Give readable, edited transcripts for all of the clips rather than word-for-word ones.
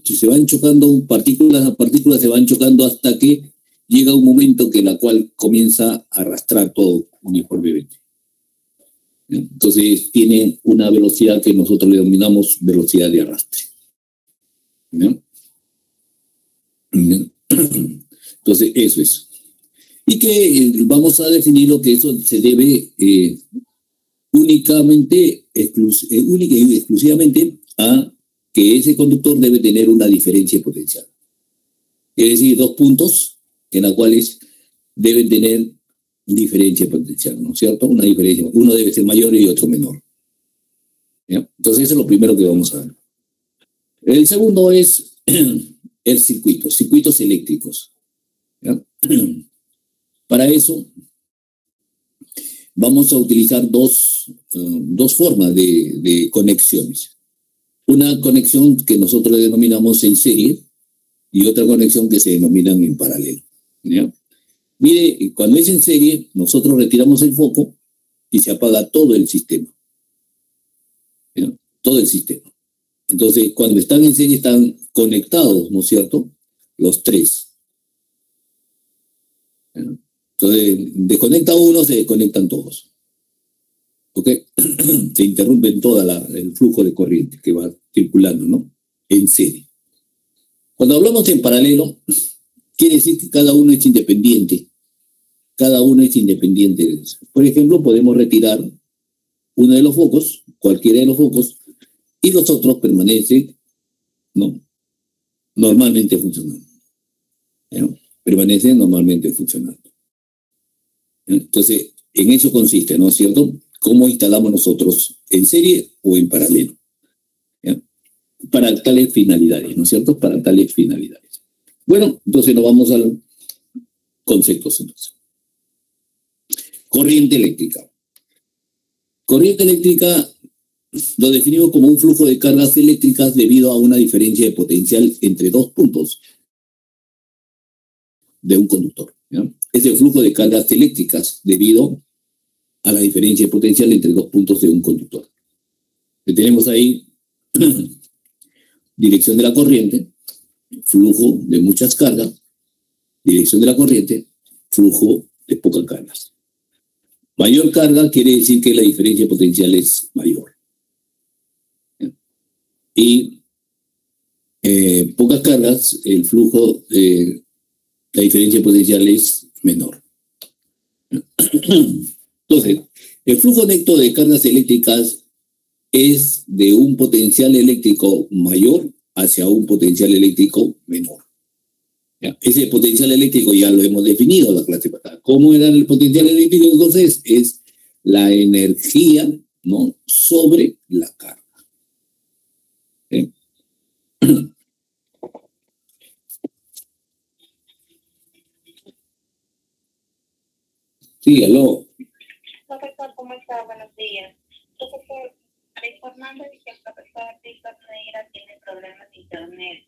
se van chocando partículas a partículas, se van chocando hasta que llega un momento que la cual comienza a arrastrar todo uniformemente. Entonces tiene una velocidad que nosotros le denominamos velocidad de arrastre. ¿No? Entonces eso es. Y que vamos a definir lo que eso se debe única y exclusivamente a que ese conductor debe tener una diferencia potencial. Es decir, dos puntos en los cuales deben tener diferencia potencial, ¿no es cierto? Una diferencia. Uno debe ser mayor y otro menor. ¿Ya? Entonces, eso es lo primero que vamos a ver. El segundo es el circuitos eléctricos. ¿Ya? Para eso, vamos a utilizar dos formas de conexiones. Una conexión que nosotros denominamos en serie y otra conexión que se denominan en paralelo. ¿Ya? Mire, cuando es en serie, nosotros retiramos el foco y se apaga todo el sistema. ¿Ya? Todo el sistema. Entonces, cuando están en serie, están conectados, ¿no es cierto? Los tres. ¿Ya? Entonces, desconecta uno, se desconectan todos. ¿Ok? Se interrumpe todo el flujo de corriente que va circulando, ¿no? En serie. Cuando hablamos en paralelo, quiere decir que cada uno es independiente. Cada uno es independiente de eso. Por ejemplo, podemos retirar uno de los focos, cualquiera de los focos, y los otros permanecen, ¿no? Normalmente funcionando. ¿No? Permanecen normalmente funcionando. ¿No? Entonces, en eso consiste, ¿no es cierto? ¿Cómo instalamos nosotros? ¿En serie o en paralelo? ¿Ya? Para tales finalidades, ¿no es cierto? Para tales finalidades. Bueno, entonces nos vamos al conceptos entonces. Corriente eléctrica. Corriente eléctrica lo definimos como un flujo de cargas eléctricas debido a una diferencia de potencial entre dos puntos de un conductor. ¿Ya? Es el flujo de cargas eléctricas debido a la diferencia de potencial entre dos puntos de un conductor. Que tenemos ahí dirección de la corriente, flujo de muchas cargas, dirección de la corriente, flujo de pocas cargas. Mayor carga quiere decir que la diferencia potencial es mayor. Y pocas cargas, el flujo, la diferencia potencial es menor. Entonces, el flujo neto de cargas eléctricas es de un potencial eléctrico mayor hacia un potencial eléctrico menor. ¿Ya? Ese potencial eléctrico ya lo hemos definido en la clase pasada. ¿Cómo era el potencial eléctrico? Entonces, es la energía, ¿no?, sobre la carga. ¿Sí? Sí, aló. Profesor, ¿cómo está? Buenos días. Profesor, informando de que el profesor Víctor Neira tiene problemas de internet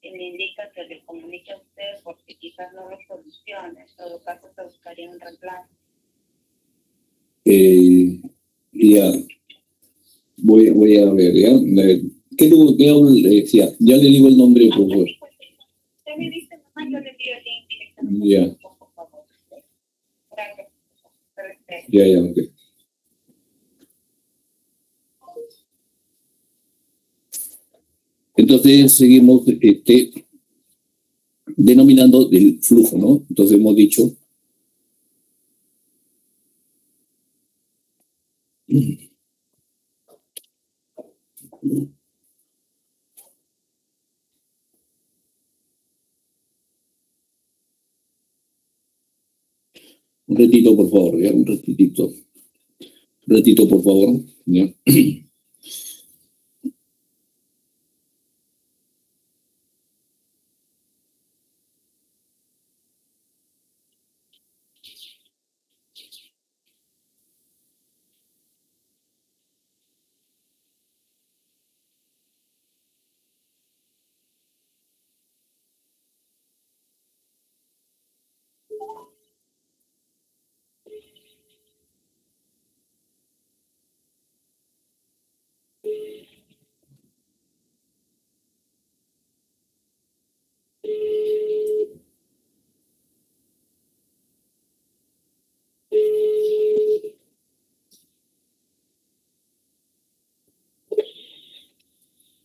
y me indica que le comunique a usted porque quizás no lo solucione. En todo caso, se buscaría un reemplazo. Ya, voy a ver, ¿ya? ¿Qué decía? Ya le digo el nombre, por favor. Usted me dice, mamá, yo le envío el link directamente. Ya. Por favor. Gracias. Ya, ok. Entonces seguimos denominando el flujo, ¿no? Entonces hemos dicho un ratito, por favor, ¿ya? Un ratito, por favor, ¿ya?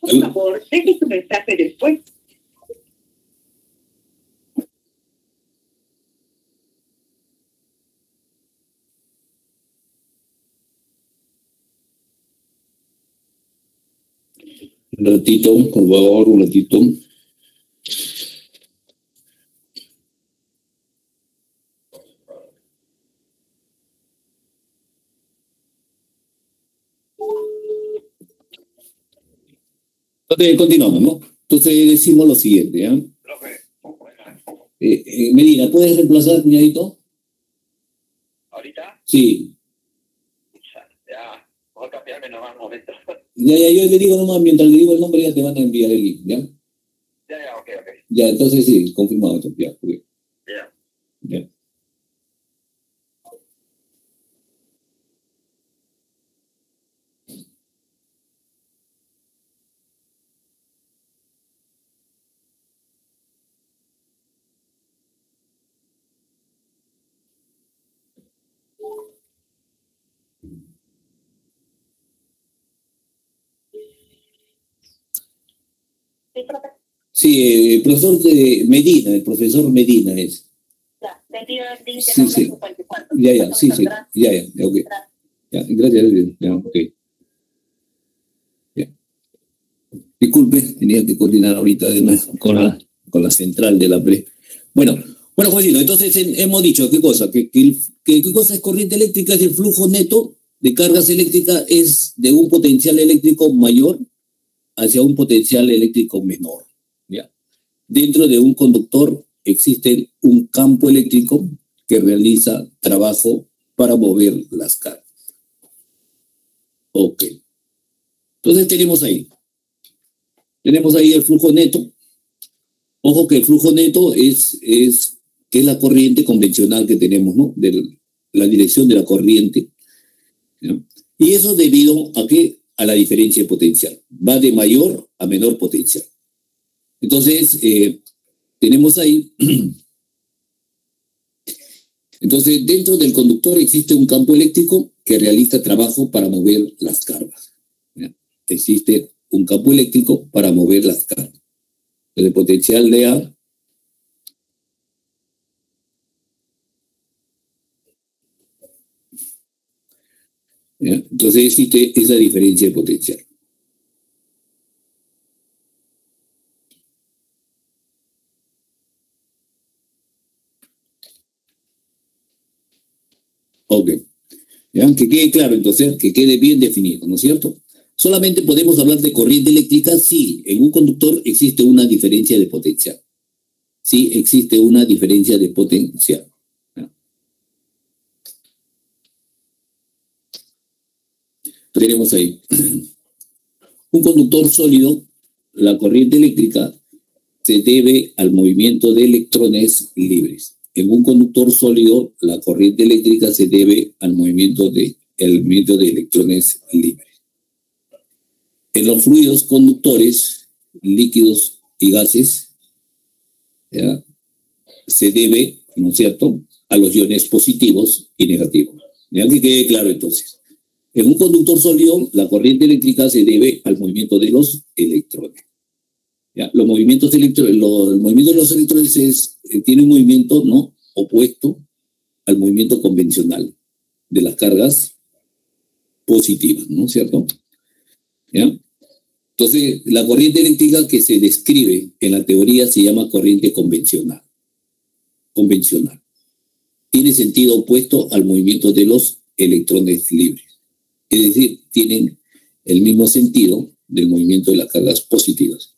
Por favor, deje su mensaje después. Un ratito, por favor, un ratito. Entonces, continuamos, ¿no? Entonces decimos lo siguiente, ¿eh? Medina, ¿puedes reemplazar, cuñadito? ¿Ahorita? Sí. Ya, voy a cambiarme nomás un momento. Ya, yo le digo nomás, mientras le digo el nombre ya te van a enviar el link, ¿ya? Ya, ok. Ya, entonces sí, confirmado esto, ya, ok. Ya. Ya. Sí, el profesor el profesor Medina es. Ya, le envío el link de Sí, nombre sí. 54. Ya, sí, ya, ok. Ya, gracias, ya, ok. Ya. Disculpe, tenía que coordinar ahorita con la central de la PRE. Bueno, Juancito, entonces hemos dicho, ¿qué cosa? ¿Qué cosa es corriente eléctrica? Es el flujo neto de cargas eléctricas es de un potencial eléctrico mayor hacia un potencial eléctrico menor, ¿ya? Dentro de un conductor existe un campo eléctrico que realiza trabajo para mover las cargas. Ok. Entonces tenemos ahí el flujo neto. Ojo que el flujo neto que es la corriente convencional que tenemos, ¿no? La dirección de la corriente, ¿no? Y eso debido a qué? A la diferencia de potencial. Va de mayor a menor potencial. Entonces, tenemos ahí. Entonces, dentro del conductor existe un campo eléctrico que realiza trabajo para mover las cargas, ¿ya? Existe un campo eléctrico para mover las cargas. El potencial de A ¿ya? Entonces existe esa diferencia de potencial. Ok. ¿Ya? Que quede claro, entonces, que quede bien definido, ¿no es cierto? Solamente podemos hablar de corriente eléctrica si en un conductor existe una diferencia de potencial. Sí, existe una diferencia de potencial. ¿Ya? Tenemos ahí un conductor sólido, la corriente eléctrica se debe al movimiento de electrones libres. En un conductor sólido, la corriente eléctrica se debe al movimiento de electrones libres. En los fluidos conductores, líquidos y gases, ¿ya? Se debe, ¿no es cierto?, a los iones positivos y negativos. ¿Ya? Que quede claro entonces. En un conductor sólido, la corriente eléctrica se debe al movimiento de los electrones. ¿Ya? El movimiento de los electrones tiene un movimiento, ¿no?, opuesto al movimiento convencional de las cargas positivas, ¿no es cierto? ¿Ya? Entonces, la corriente eléctrica que se describe en la teoría se llama corriente convencional. Tiene sentido opuesto al movimiento de los electrones libres. Es decir, tienen el mismo sentido del movimiento de las cargas positivas.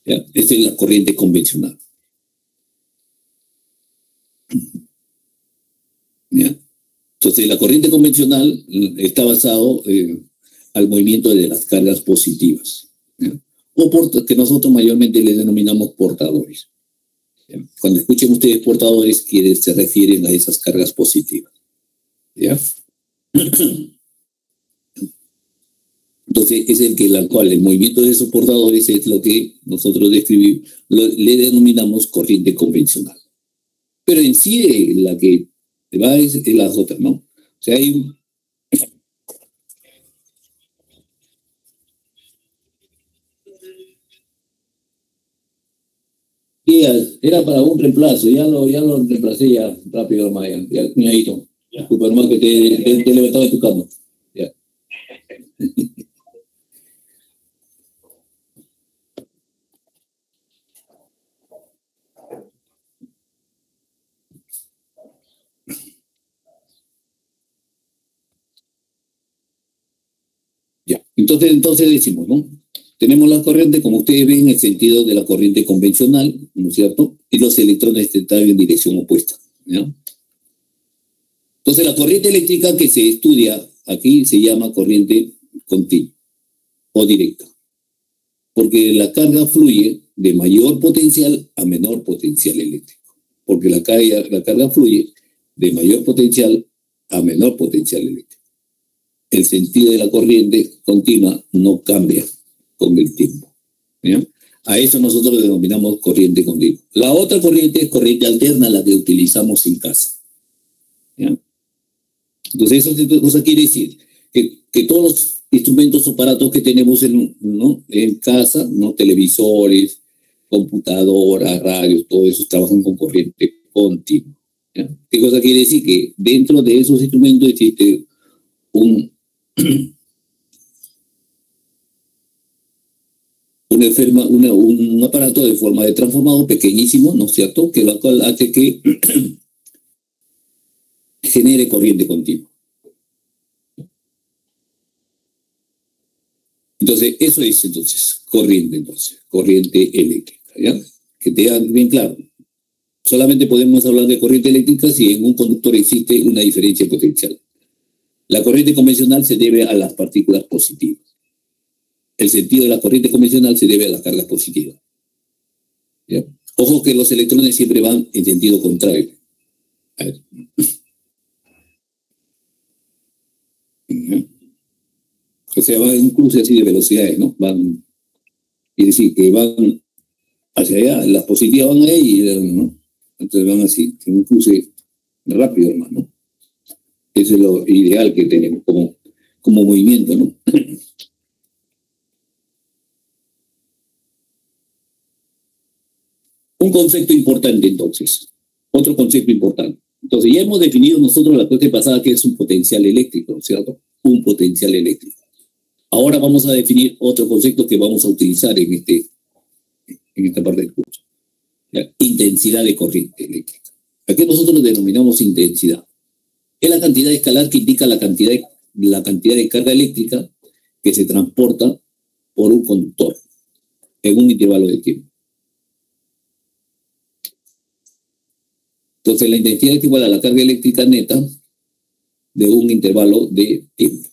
¿Ya? Esta es la corriente convencional. ¿Ya? Entonces, la corriente convencional está basado al movimiento de las cargas positivas, ¿ya? O que nosotros mayormente le denominamos portadores. ¿Ya? Cuando escuchen ustedes portadores, se refieren a esas cargas positivas. ¿Ya? Entonces, es el cual el movimiento de esos portadores es lo que nosotros describimos, le denominamos corriente convencional. Pero en sí, la que va es las otras, ¿no? O sea, hay un... Sí, era para un reemplazo, ya lo reemplacé ya rápido, hermano, ya, cuñadito. Disculpa, hermano, que te he levantado de tu cama. Ya. Ya. Entonces decimos, ¿no? Tenemos la corriente, como ustedes ven, en el sentido de la corriente convencional, ¿no es cierto? Y los electrones están en dirección opuesta, ¿ya? Entonces, la corriente eléctrica que se estudia aquí se llama corriente continua o directa, porque la carga fluye de mayor potencial a menor potencial eléctrico, porque la carga fluye de mayor potencial a menor potencial eléctrico. El sentido de la corriente continua no cambia con el tiempo, ¿ya? A eso nosotros le denominamos corriente continua. La otra corriente es corriente alterna, la que utilizamos en casa, ¿ya? Entonces, eso cosa quiere decir que todos los instrumentos o aparatos que tenemos en casa, ¿no? Televisores, computadoras, radios, todo eso trabajan con corriente continua, ¿ya? ¿Qué cosa quiere decir? Que dentro de esos instrumentos existe un aparato de forma de transformador pequeñísimo, ¿no es cierto?, que lo cual hace que genere corriente continua. Entonces, eso es corriente eléctrica, ¿ya? Que te hagan bien claro. Solamente podemos hablar de corriente eléctrica si en un conductor existe una diferencia potencial. La corriente convencional se debe a las partículas positivas. El sentido de la corriente convencional se debe a las cargas positivas, ¿ya? Ojo que los electrones siempre van en sentido contrario. A ver. O sea, van en un cruce así de velocidades, ¿no? Van, es decir, que van hacia allá, las positivas van ahí, ¿no? Entonces van así, en un cruce rápido, hermano, ¿no? Eso es lo ideal que tenemos como movimiento, ¿no? Un concepto importante, entonces. Otro concepto importante. Entonces, ya hemos definido nosotros la clase pasada que es un potencial eléctrico, ¿no es cierto? Un potencial eléctrico. Ahora vamos a definir otro concepto que vamos a utilizar en esta parte del curso. La intensidad de corriente eléctrica. Aquí nosotros lo denominamos intensidad. Es la cantidad escalar que indica la cantidad de carga eléctrica que se transporta por un conductor en un intervalo de tiempo. Entonces, la intensidad es igual a la carga eléctrica neta de un intervalo de tiempo.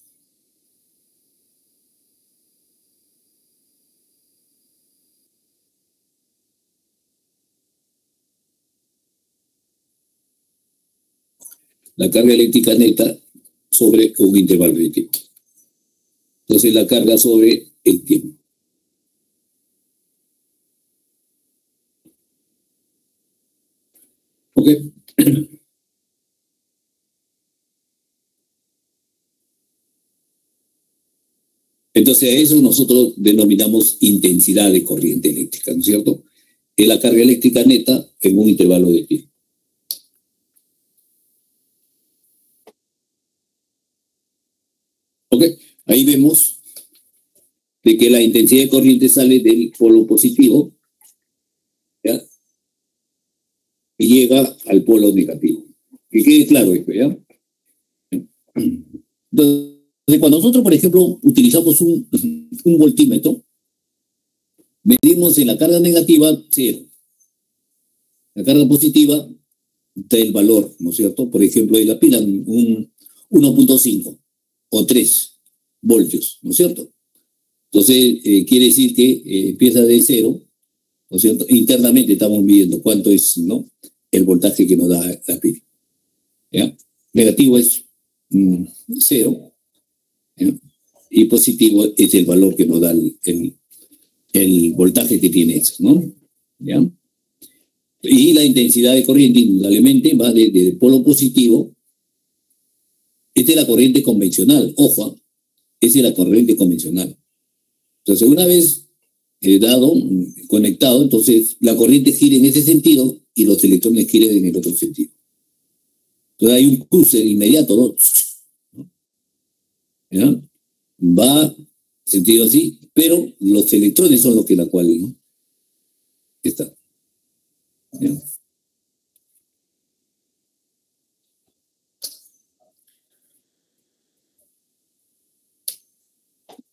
La carga eléctrica neta sobre un intervalo de tiempo. Entonces, la carga sobre el tiempo. ¿Ok? Entonces, a eso nosotros denominamos intensidad de corriente eléctrica, ¿no es cierto? Es la carga eléctrica neta en un intervalo de tiempo. ¿Ok? Ahí vemos de que la intensidad de corriente sale del polo positivo, ¿ya? Y llega al polo negativo. Que quede claro esto, ¿ya? Entonces, cuando nosotros, por ejemplo, utilizamos un voltímetro, medimos en la carga negativa 0. La carga positiva da el valor, ¿no es cierto? Por ejemplo, de la pila, un 1.5 o 3 voltios, ¿no es cierto? Entonces, quiere decir que empieza de 0, ¿no es cierto? Internamente estamos midiendo cuánto es, ¿no?, el voltaje que nos da la pila, ¿ya? Negativo es 0, ¿ya? Y positivo es el valor que nos da el voltaje que tiene eso, ¿no? ¿Ya? Y la intensidad de corriente indudablemente va desde el polo positivo. Esta es la corriente convencional, ojo, esa es la corriente convencional. Entonces, una vez dado, conectado, entonces la corriente gira en ese sentido y los electrones giran en el otro sentido. Entonces hay un cruce inmediato, ¿no? ¿Ya? Va sentido así, pero los electrones son los que la cual, ¿no? Está. ¿Ya?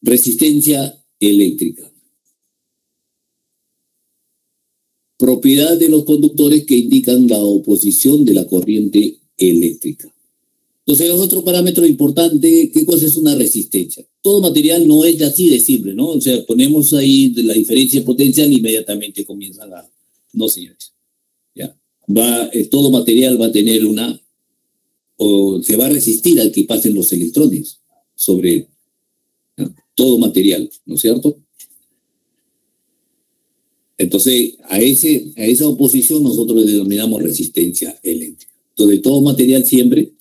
Resistencia eléctrica. Propiedad de los conductores que indican la oposición de la corriente eléctrica. Entonces, otro parámetro importante, ¿qué cosa es una resistencia? Todo material no es así de simple, ¿no? O sea, ponemos ahí la diferencia potencial y inmediatamente comienzan a... No, señores. ¿Ya? Todo material va a tener o se va a resistir al que pasen los electrones sobre él. ¿Ya? Todo material, ¿no es cierto? Entonces, a esa oposición nosotros le denominamos resistencia eléctrica. Entonces, todo material siempre...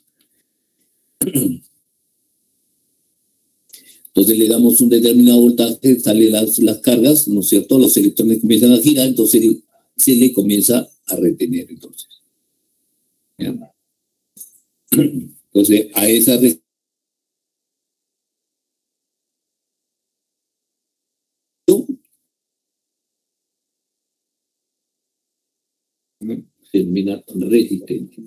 Entonces le damos un determinado voltaje, salen las cargas, ¿no es cierto? Los electrones comienzan a girar, entonces se le comienza a retener, entonces. ¿Ya? Entonces, a esa termina resistencia.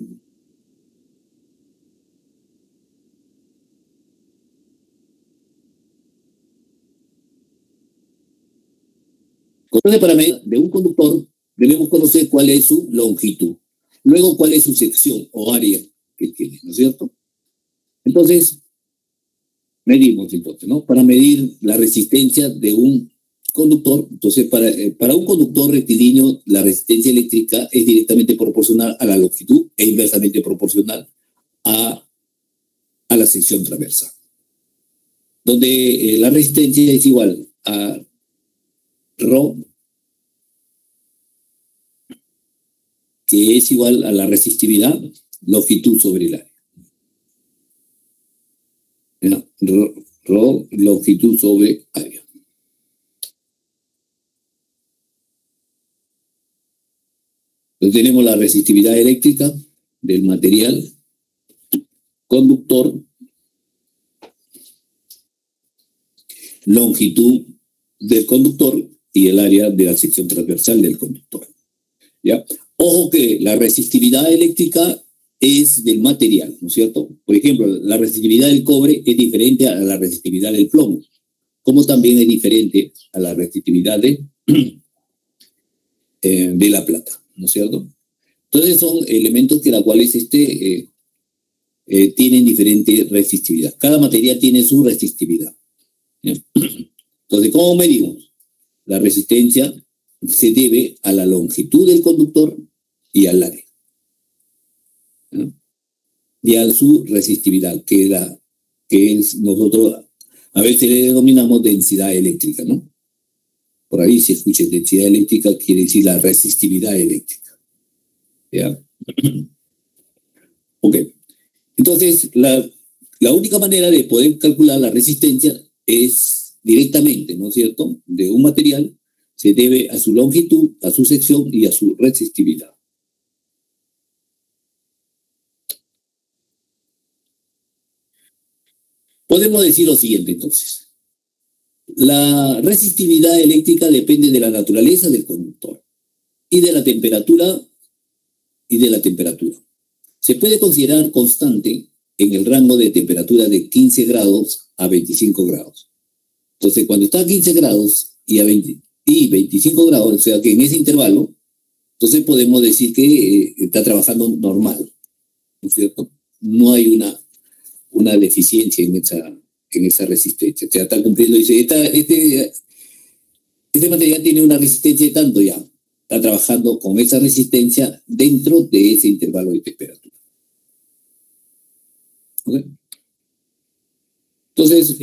Entonces, para medir de un conductor, debemos conocer cuál es su longitud. Luego, cuál es su sección o área que tiene, ¿no es cierto? Entonces, medimos entonces, ¿no? Para medir la resistencia de un conductor, entonces, para un conductor rectilíneo, la resistencia eléctrica es directamente proporcional a la longitud e inversamente proporcional a la sección transversal. Donde la resistencia es igual a Rho, que es igual a la resistividad, longitud sobre el área. Rho, longitud sobre área. Entonces tenemos la resistividad eléctrica del material conductor, longitud del conductor y el área de la sección transversal del conductor. ¿Ya? Ojo que la resistividad eléctrica es del material, ¿no es cierto? Por ejemplo, la resistividad del cobre es diferente a la resistividad del plomo, como también es diferente a la resistividad de la plata, ¿no es cierto? Entonces son elementos que los cuales tienen diferente resistividad. Cada material tiene su resistividad. ¿Ya? Entonces, ¿cómo medimos? La resistencia se debe a la longitud del conductor y al área. ¿No? Y a su resistividad, que es nosotros a veces le denominamos densidad eléctrica, ¿no? Por ahí si escuchas densidad eléctrica quiere decir la resistividad eléctrica. ¿Ya? Ok. Entonces, la única manera de poder calcular la resistencia es directamente, ¿no es cierto?, de un material. Se debe a su longitud, a su sección y a su resistividad. Podemos decir lo siguiente, entonces. La resistividad eléctrica depende de la naturaleza del conductor y de la temperatura Se puede considerar constante en el rango de temperatura de 15 grados a 25 grados. Entonces, cuando está a 15 grados y 25 grados, o sea que en ese intervalo, entonces podemos decir que está trabajando normal, ¿no es cierto? No hay una deficiencia en esa resistencia. O sea, está cumpliendo, dice, este material tiene una resistencia de tanto ya. Está trabajando con esa resistencia dentro de ese intervalo de temperatura. ¿Okay? Entonces,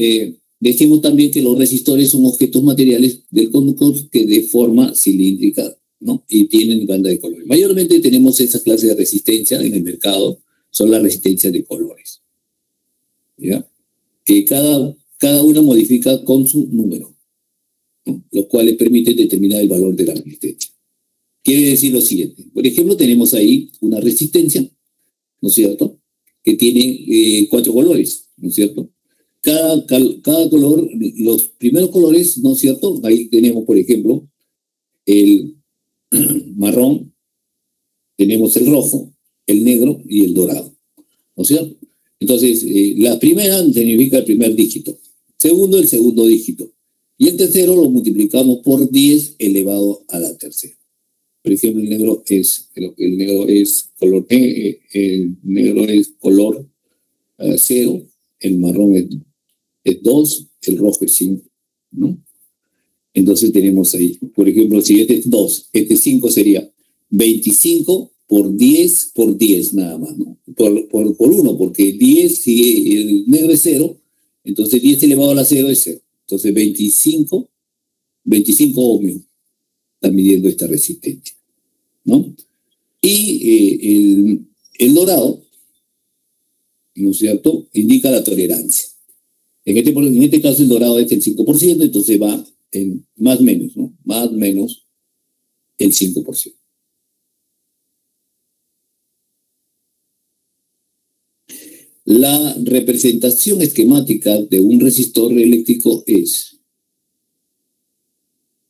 decimos también que los resistores son objetos materiales del conductor que de forma cilíndrica, ¿no? Y tienen banda de colores. Mayormente tenemos esa clase de resistencia en el mercado, son las resistencias de colores, ¿ya? Que cada una modifica con su número, ¿no? Los cuales permiten determinar el valor de la resistencia. Quiere decir lo siguiente. Por ejemplo, tenemos ahí una resistencia, ¿no es cierto?, que tiene 4 colores, ¿no es cierto? Cada color, los primeros colores, ¿no es cierto? Ahí tenemos, por ejemplo, el marrón, tenemos el rojo, el negro y el dorado, ¿no es cierto? Entonces, la primera significa el primer dígito, segundo, el segundo dígito, y el tercero lo multiplicamos por 10 elevado a la tercera. Por ejemplo, el negro es color el negro es color 0, el marrón es 2, el rojo es 5, ¿no? Entonces tenemos ahí, por ejemplo, si este es 2, este 5 sería 25 por 10 nada más, ¿no? Por 1, porque 10, si el negro es 0, entonces 10 elevado a la 0 es 0. Entonces 25 ohmios está midiendo esta resistencia, ¿no? Y el dorado, ¿no es cierto?, indica la tolerancia. En este caso el dorado es el 5%, entonces va en más menos, ¿no? Más menos el 5%. La representación esquemática de un resistor eléctrico es,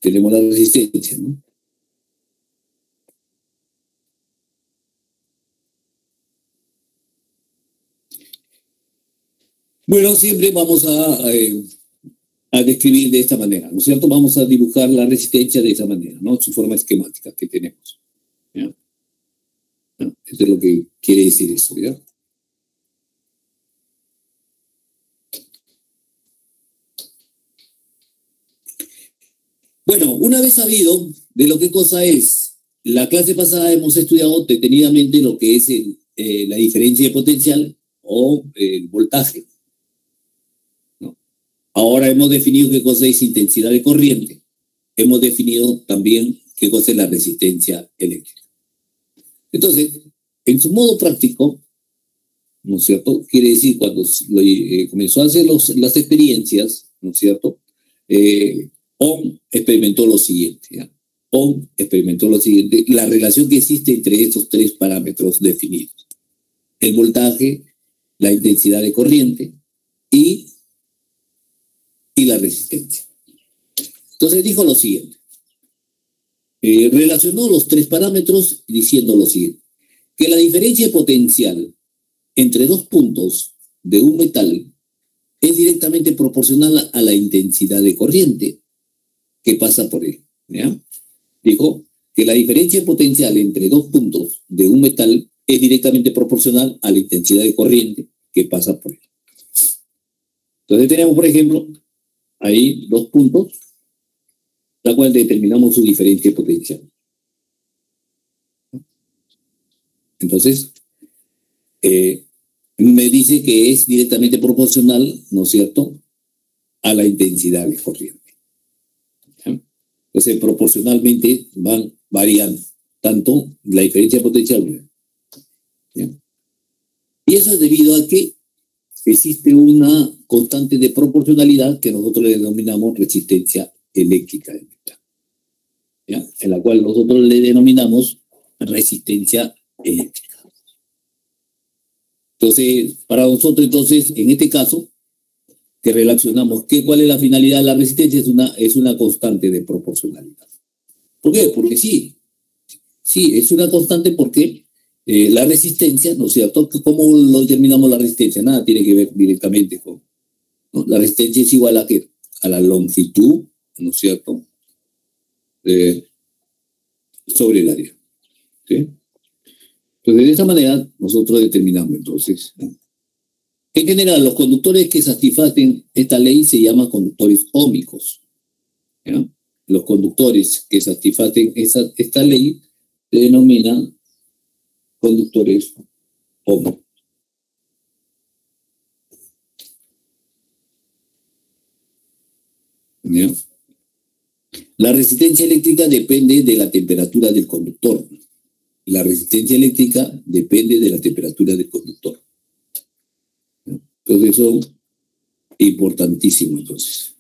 tenemos la resistencia, ¿no? Bueno, siempre vamos a describir de esta manera, ¿no es cierto? Vamos a dibujar la resistencia de esa manera, ¿no? Su forma esquemática que tenemos, ¿ya? ¿No? Eso es lo que quiere decir eso, ¿ya? Bueno, una vez sabido de lo que cosa es, la clase pasada hemos estudiado detenidamente lo que es la diferencia de potencial o el voltaje, ¿no? Ahora hemos definido qué cosa es intensidad de corriente. Hemos definido también qué cosa es la resistencia eléctrica. Entonces, en su modo práctico, ¿no es cierto?, quiere decir cuando comenzó a hacer las experiencias, ¿no es cierto?, Ohm experimentó lo siguiente, ¿ya? Ohm experimentó lo siguiente, la relación que existe entre estos 3 parámetros definidos: el voltaje, la intensidad de corriente y la resistencia. Entonces dijo lo siguiente, relacionó los 3 parámetros diciendo lo siguiente, que la diferencia potencial entre 2 puntos de un metal es directamente proporcional a la intensidad de corriente que pasa por él, ¿ya? Dijo que la diferencia potencial entre 2 puntos de un metal es directamente proporcional a la intensidad de corriente que pasa por él. Entonces tenemos, por ejemplo, ahí 2 puntos, la cual determinamos su diferencia potencial. Entonces, me dice que es directamente proporcional, ¿no es cierto?, a la intensidad de corriente. Entonces, proporcionalmente van variando tanto la diferencia potencial, ¿ya? Y eso es debido a que existe una constante de proporcionalidad que nosotros le denominamos resistencia eléctrica, ¿ya?, en la cual nosotros le denominamos resistencia eléctrica. Entonces, para nosotros, entonces, en este caso, que relacionamos cuál es la finalidad de la resistencia, es una constante de proporcionalidad. ¿Por qué? Porque sí, es una constante porque la resistencia, ¿no es cierto? ¿Cómo lo determinamos la resistencia? Nada tiene que ver directamente con, ¿no? La resistencia es igual a la longitud, ¿no es cierto?, sobre el área, ¿sí? Entonces, de esa manera, nosotros determinamos, entonces, ¿no? En general, los conductores que satisfacen esta ley se llaman conductores óhmicos, ¿ya? Los conductores que satisfacen esta ley se denominan conductores óhmicos. ¿Ya? La resistencia eléctrica depende de la temperatura del conductor. La resistencia eléctrica depende de la temperatura del conductor. Entonces, eso es importantísimo, entonces,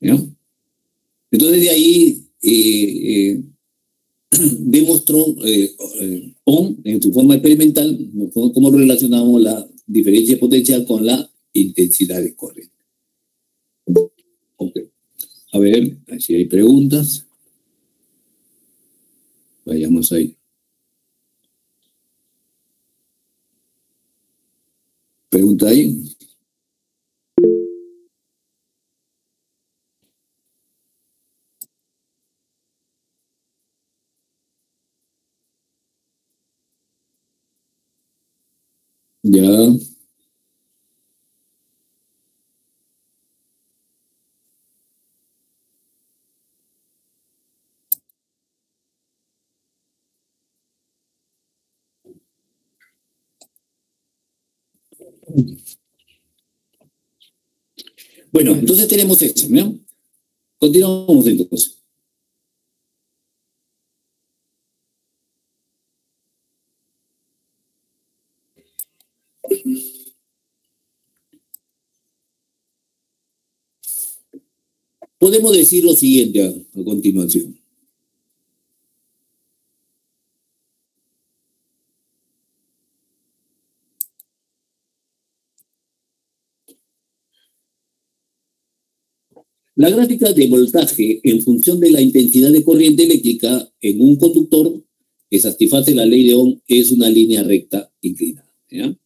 ¿ya? Entonces de ahí demostró Ohm en su forma experimental cómo relacionamos la diferencia potencial con la intensidad de corriente. Ok. A ver, si hay preguntas. Vayamos ahí. ¿Pregunta ahí? Ya. Bueno, entonces tenemos esto, ¿no? Continuamos entonces. Podemos decir lo siguiente a continuación. La gráfica de voltaje en función de la intensidad de corriente eléctrica en un conductor que satisface la ley de Ohm es una línea recta inclinada, ¿ya?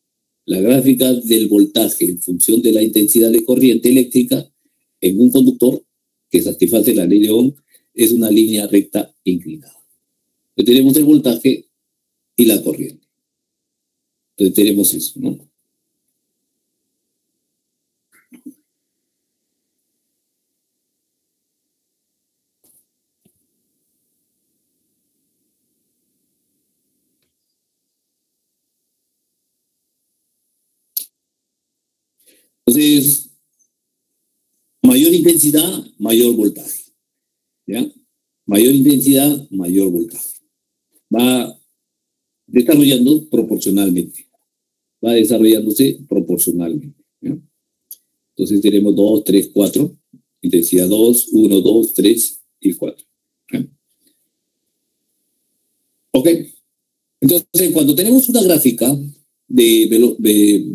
La gráfica del voltaje en función de la intensidad de corriente eléctrica en un conductor que satisface la ley de Ohm es una línea recta inclinada. Entonces tenemos el voltaje y la corriente. Entonces tenemos eso, ¿no? Entonces, mayor intensidad, mayor voltaje, ¿ya? Mayor intensidad, mayor voltaje. Va desarrollando proporcionalmente. Va desarrollándose proporcionalmente, ¿ya? Entonces tenemos 2, 3, 4. Intensidad 2, 1, 2, 3 y 4. ¿Ya? Ok. Entonces, cuando tenemos una gráfica de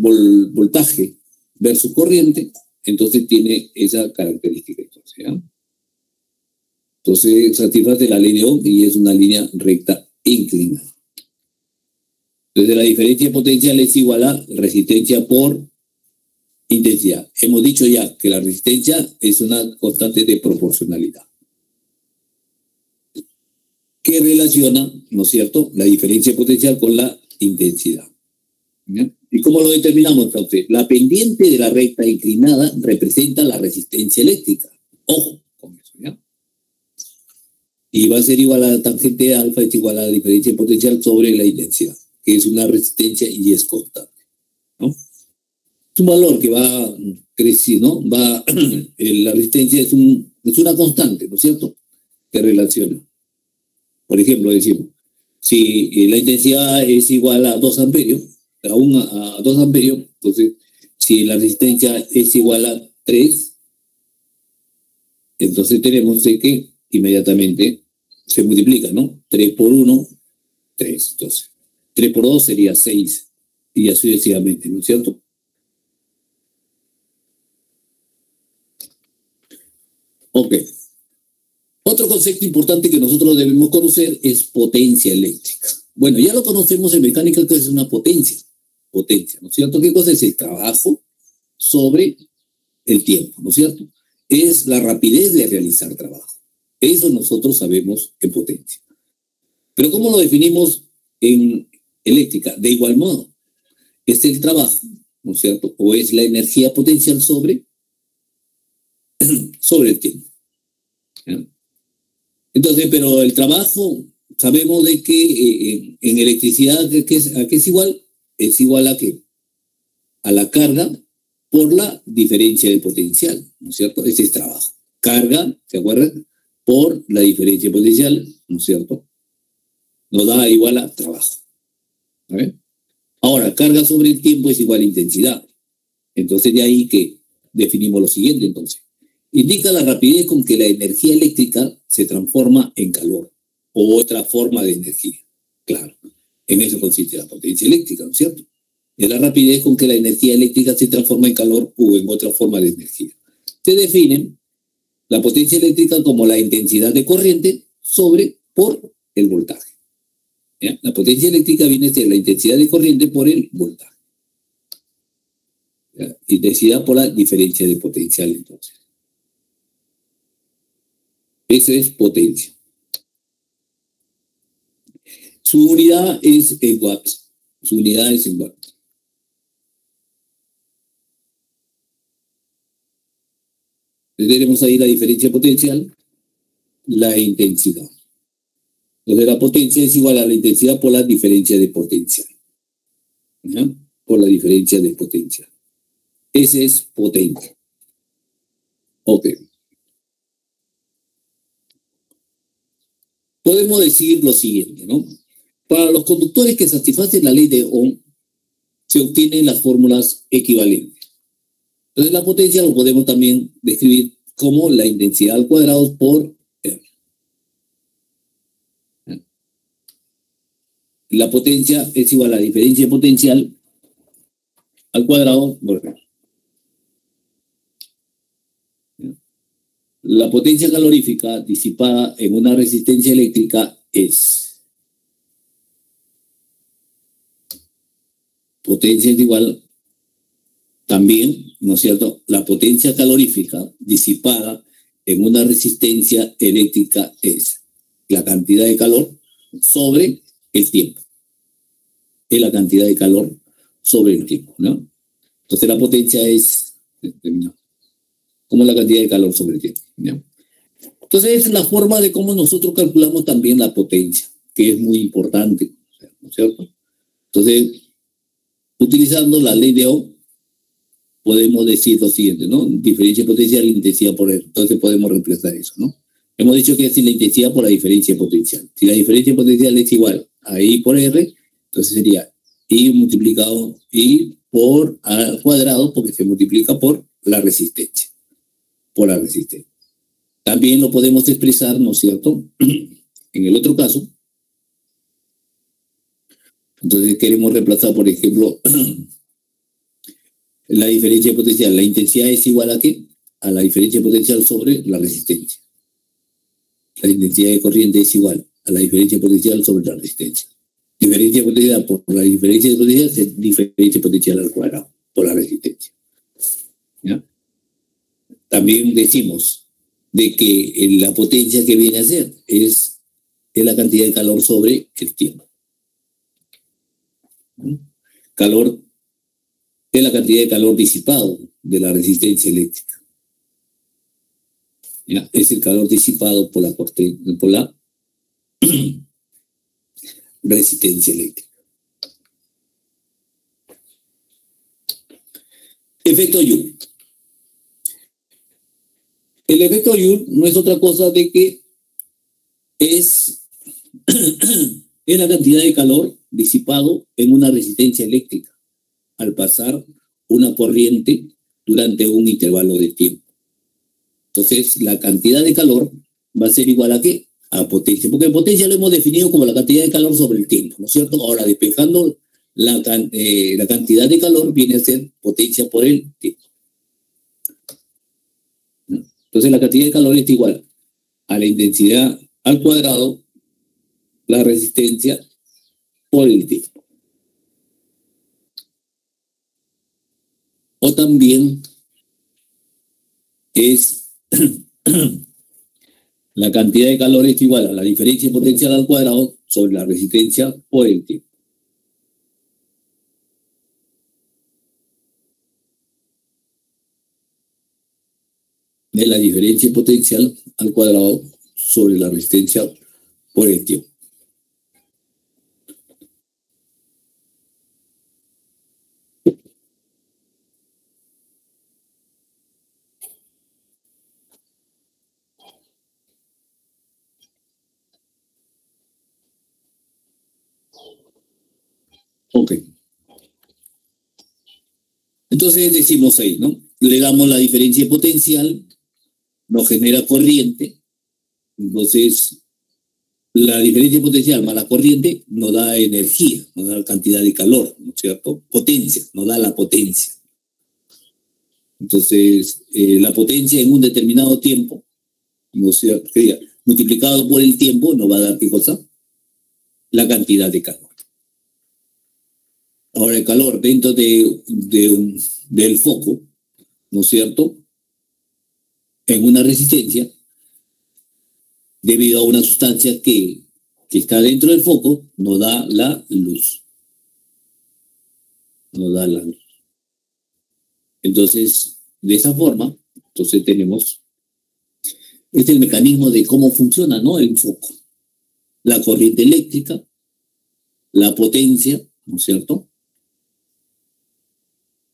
voltaje versus corriente, entonces tiene esa característica. ¿Ya? Entonces satisface la ley de Ohm y es una línea recta inclinada. Entonces la diferencia potencial es igual a resistencia por intensidad. Hemos dicho ya que la resistencia es una constante de proporcionalidad que relaciona, ¿no es cierto?, la diferencia potencial con la intensidad. ¿Ya? ¿Y cómo lo determinamos entonces? La pendiente de la recta inclinada representa la resistencia eléctrica. Ojo con eso, ¿ya? Y va a ser igual a la tangente de alfa, es igual a la diferencia potencial sobre la intensidad, que es una resistencia y es constante, ¿no? Es un valor que va creciendo, ¿no? La resistencia es una constante, ¿no es cierto?, que relaciona. Por ejemplo, decimos, si la intensidad es igual a 2 amperios, a 2 amperios, entonces, si la resistencia es igual a 3, entonces tenemos que inmediatamente se multiplica, ¿no? 3 por 1, 3. Entonces, 3 por 2 sería 6, y así sucesivamente, ¿no es cierto? Ok. Otro concepto importante que nosotros debemos conocer es potencia eléctrica. Bueno, ya lo conocemos en mecánica, que es una potencia, ¿no es cierto? ¿Qué cosa es el trabajo sobre el tiempo, ¿no es cierto? Es la rapidez de realizar trabajo. Eso nosotros sabemos en potencia. Pero ¿cómo lo definimos en eléctrica? De igual modo, es el trabajo, ¿no es cierto? O es la energía potencial sobre el tiempo, ¿ya? Entonces, pero el trabajo, sabemos de que en electricidad, ¿a qué es igual? Es igual a qué? A la carga por la diferencia de potencial, ¿no es cierto? Ese es trabajo. Carga, ¿se acuerdan? Por la diferencia de potencial, ¿no es cierto? Nos da igual a trabajo. ¿A ver? Ahora, carga sobre el tiempo es igual a intensidad. Entonces, de ahí que definimos lo siguiente, entonces. Indica la rapidez con que la energía eléctrica se transforma en calor o otra forma de energía. Claro, en eso consiste la potencia eléctrica, ¿no es cierto? Es la rapidez con que la energía eléctrica se transforma en calor o en otra forma de energía. Se define la potencia eléctrica como la intensidad de corriente por el voltaje. ¿Ya? La potencia eléctrica viene a ser la intensidad de corriente por el voltaje. ¿Ya? Intensidad por la diferencia de potencial, entonces. Eso es potencia. Su unidad es en watts. Su unidad es en watts. Tenemos ahí la diferencia potencial, la intensidad. Entonces la potencia es igual a la intensidad por la diferencia de potencial. ¿Ya? Por la diferencia de potencial. Ese es potencia. Ok. Podemos decir lo siguiente, ¿no? Para los conductores que satisfacen la ley de Ohm, se obtienen las fórmulas equivalentes. Entonces la potencia lo podemos también describir como la intensidad al cuadrado por R. La potencia es igual a la diferencia potencial al cuadrado por R. La potencia calorífica disipada en una resistencia eléctrica es potencia es igual también, ¿no es cierto? La potencia calorífica disipada en una resistencia eléctrica es la cantidad de calor sobre el tiempo. Es la cantidad de calor sobre el tiempo, ¿no? Entonces la potencia es como la cantidad de calor sobre el tiempo, ¿no? Entonces es la forma de cómo nosotros calculamos también la potencia, que es muy importante, ¿no es cierto? Entonces, utilizando la ley de Ohm, podemos decir lo siguiente, ¿no? Diferencia potencial, intensidad por R. Entonces podemos reemplazar eso, ¿no? Hemos dicho que es la intensidad por la diferencia potencial. Si la diferencia potencial es igual a I por R, entonces sería I multiplicado I por A al cuadrado, porque se multiplica por la resistencia. Por la resistencia. También lo podemos expresar, ¿no es cierto? En el otro caso, entonces queremos reemplazar, por ejemplo, la diferencia potencial. La intensidad es igual a ¿qué? A la diferencia potencial sobre la resistencia. La intensidad de corriente es igual a la diferencia potencial sobre la resistencia. Diferencia potencial por la diferencia de potencial es diferencia potencial al cuadrado por la resistencia. ¿Ya? También decimos de que la potencia que viene a ser es la cantidad de calor sobre el tiempo. Calor es la cantidad de calor disipado de la resistencia eléctrica. ¿Ya? Es el calor disipado por la resistencia eléctrica. Efecto Joule. El efecto Joule no es otra cosa de que es la cantidad de calor disipado en una resistencia eléctrica al pasar una corriente durante un intervalo de tiempo. Entonces, la cantidad de calor va a ser igual a ¿qué? A potencia, porque potencia lo hemos definido como la cantidad de calor sobre el tiempo, ¿no es cierto? Ahora, despejando la cantidad de calor viene a ser potencia por el tiempo. Entonces, la cantidad de calor es igual a la intensidad al cuadrado, la resistencia por el tiempo. O también es la cantidad de calor es igual a la diferencia potencial al cuadrado sobre la resistencia por el tiempo. De la diferencia potencial al cuadrado sobre la resistencia por el tiempo. Ok. Entonces decimos ahí, ¿no? Le damos la diferencia potencial no genera corriente. Entonces, la diferencia potencial más la corriente nos da energía, nos da cantidad de calor, ¿no es cierto? Potencia, nos da la potencia. Entonces, la potencia en un determinado tiempo, ¿no es cierto? Multiplicado por el tiempo, nos va a dar ¿qué cosa? La cantidad de calor. Ahora, el calor dentro del foco, ¿no es cierto? En una resistencia, debido a una sustancia que está dentro del foco, nos da la luz. Nos da la luz. Entonces, de esa forma, entonces tenemos, este es el mecanismo de cómo funciona, ¿no? El foco. La corriente eléctrica, la potencia, ¿no es cierto?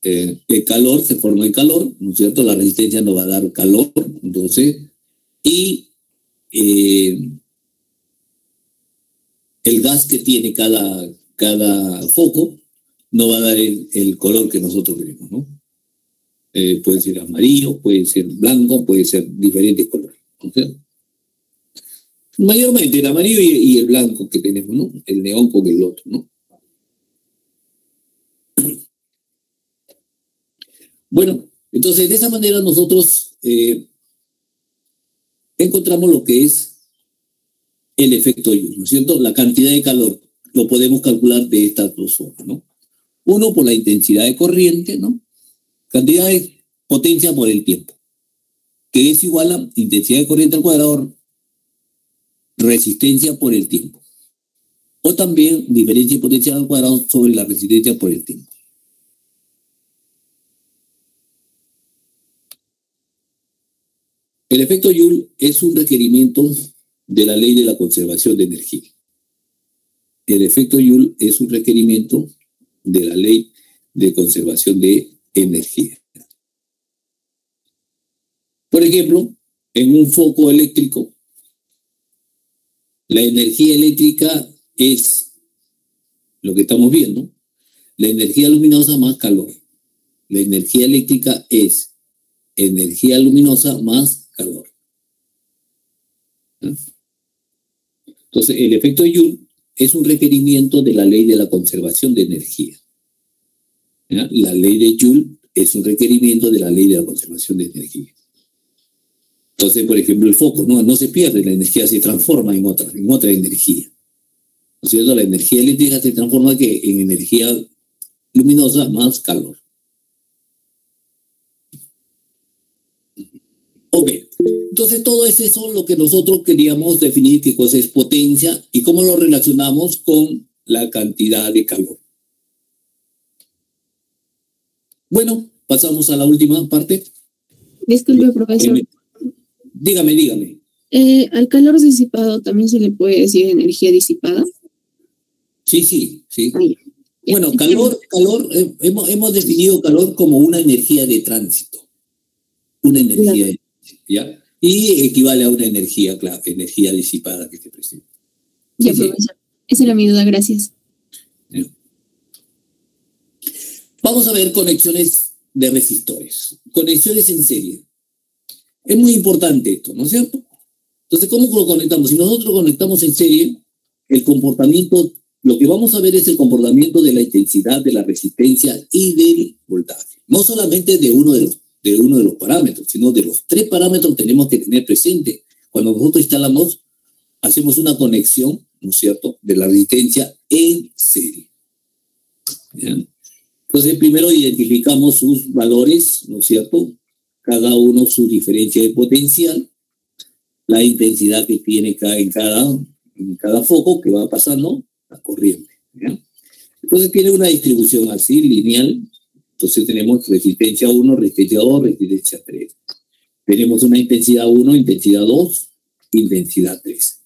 El calor, se forma el calor, ¿no es cierto? La resistencia nos va a dar calor, entonces, y el gas que tiene cada foco no va a dar el color que nosotros queremos, ¿no? Puede ser amarillo, puede ser blanco, puede ser diferentes colores, ¿no es cierto? Mayormente el amarillo y el blanco que tenemos, ¿no? El neón con el otro, ¿no? Bueno, entonces de esa manera nosotros encontramos lo que es el efecto Joule, ¿no es cierto? La cantidad de calor lo podemos calcular de estas dos formas, ¿no? Uno por la intensidad de corriente, ¿no? Cantidad de potencia por el tiempo, que es igual a intensidad de corriente al cuadrado, resistencia por el tiempo. O también diferencia de potencia al cuadrado sobre la resistencia por el tiempo. El efecto Joule es un requerimiento de la ley de la conservación de energía. El efecto Joule es un requerimiento de la ley de conservación de energía. Por ejemplo, en un foco eléctrico, la energía eléctrica es lo que estamos viendo, la energía luminosa más calor. La energía eléctrica es energía luminosa más calor. Entonces, el efecto Joule es un requerimiento de la ley de la conservación de energía. ¿Ya? La ley de Joule es un requerimiento de la ley de la conservación de energía. Entonces, por ejemplo, el foco no se pierde, la energía se transforma en otra energía. ¿No es cierto? La energía eléctrica se transforma en energía luminosa más calor. Ok, entonces todo eso es lo que nosotros queríamos definir, qué cosa es potencia y cómo lo relacionamos con la cantidad de calor. Bueno, pasamos a la última parte. Disculpe, profesor. Dígame. ¿Al calor disipado también se le puede decir energía disipada? Sí. Ay, Bueno, calor, hemos definido calor como una energía de tránsito. Una energía de tránsito, ¿ya? Y equivale a una energía, claro, energía disipada que se presenta. Ya, profesor. Esa era mi duda, gracias. Vamos a ver conexiones de resistores. Conexiones en serie. Es muy importante esto, ¿no es cierto? Entonces, ¿cómo lo conectamos? Si nosotros conectamos en serie, el comportamiento, lo que vamos a ver es el comportamiento de la intensidad, de la resistencia y del voltaje. No solamente de uno de los parámetros, sino de los tres parámetros tenemos que tener presente. Cuando nosotros instalamos, hacemos una conexión, ¿no es cierto?, de la resistencia en serie. ¿Bien? Entonces, primero identificamos sus valores, ¿no es cierto?, cada uno su diferencia de potencial, la intensidad que tiene en cada foco que va pasando la corriente. ¿Ya? Entonces tiene una distribución así, lineal. Entonces tenemos resistencia 1, resistencia 2, resistencia 3. Tenemos una intensidad 1, intensidad 2, intensidad 3.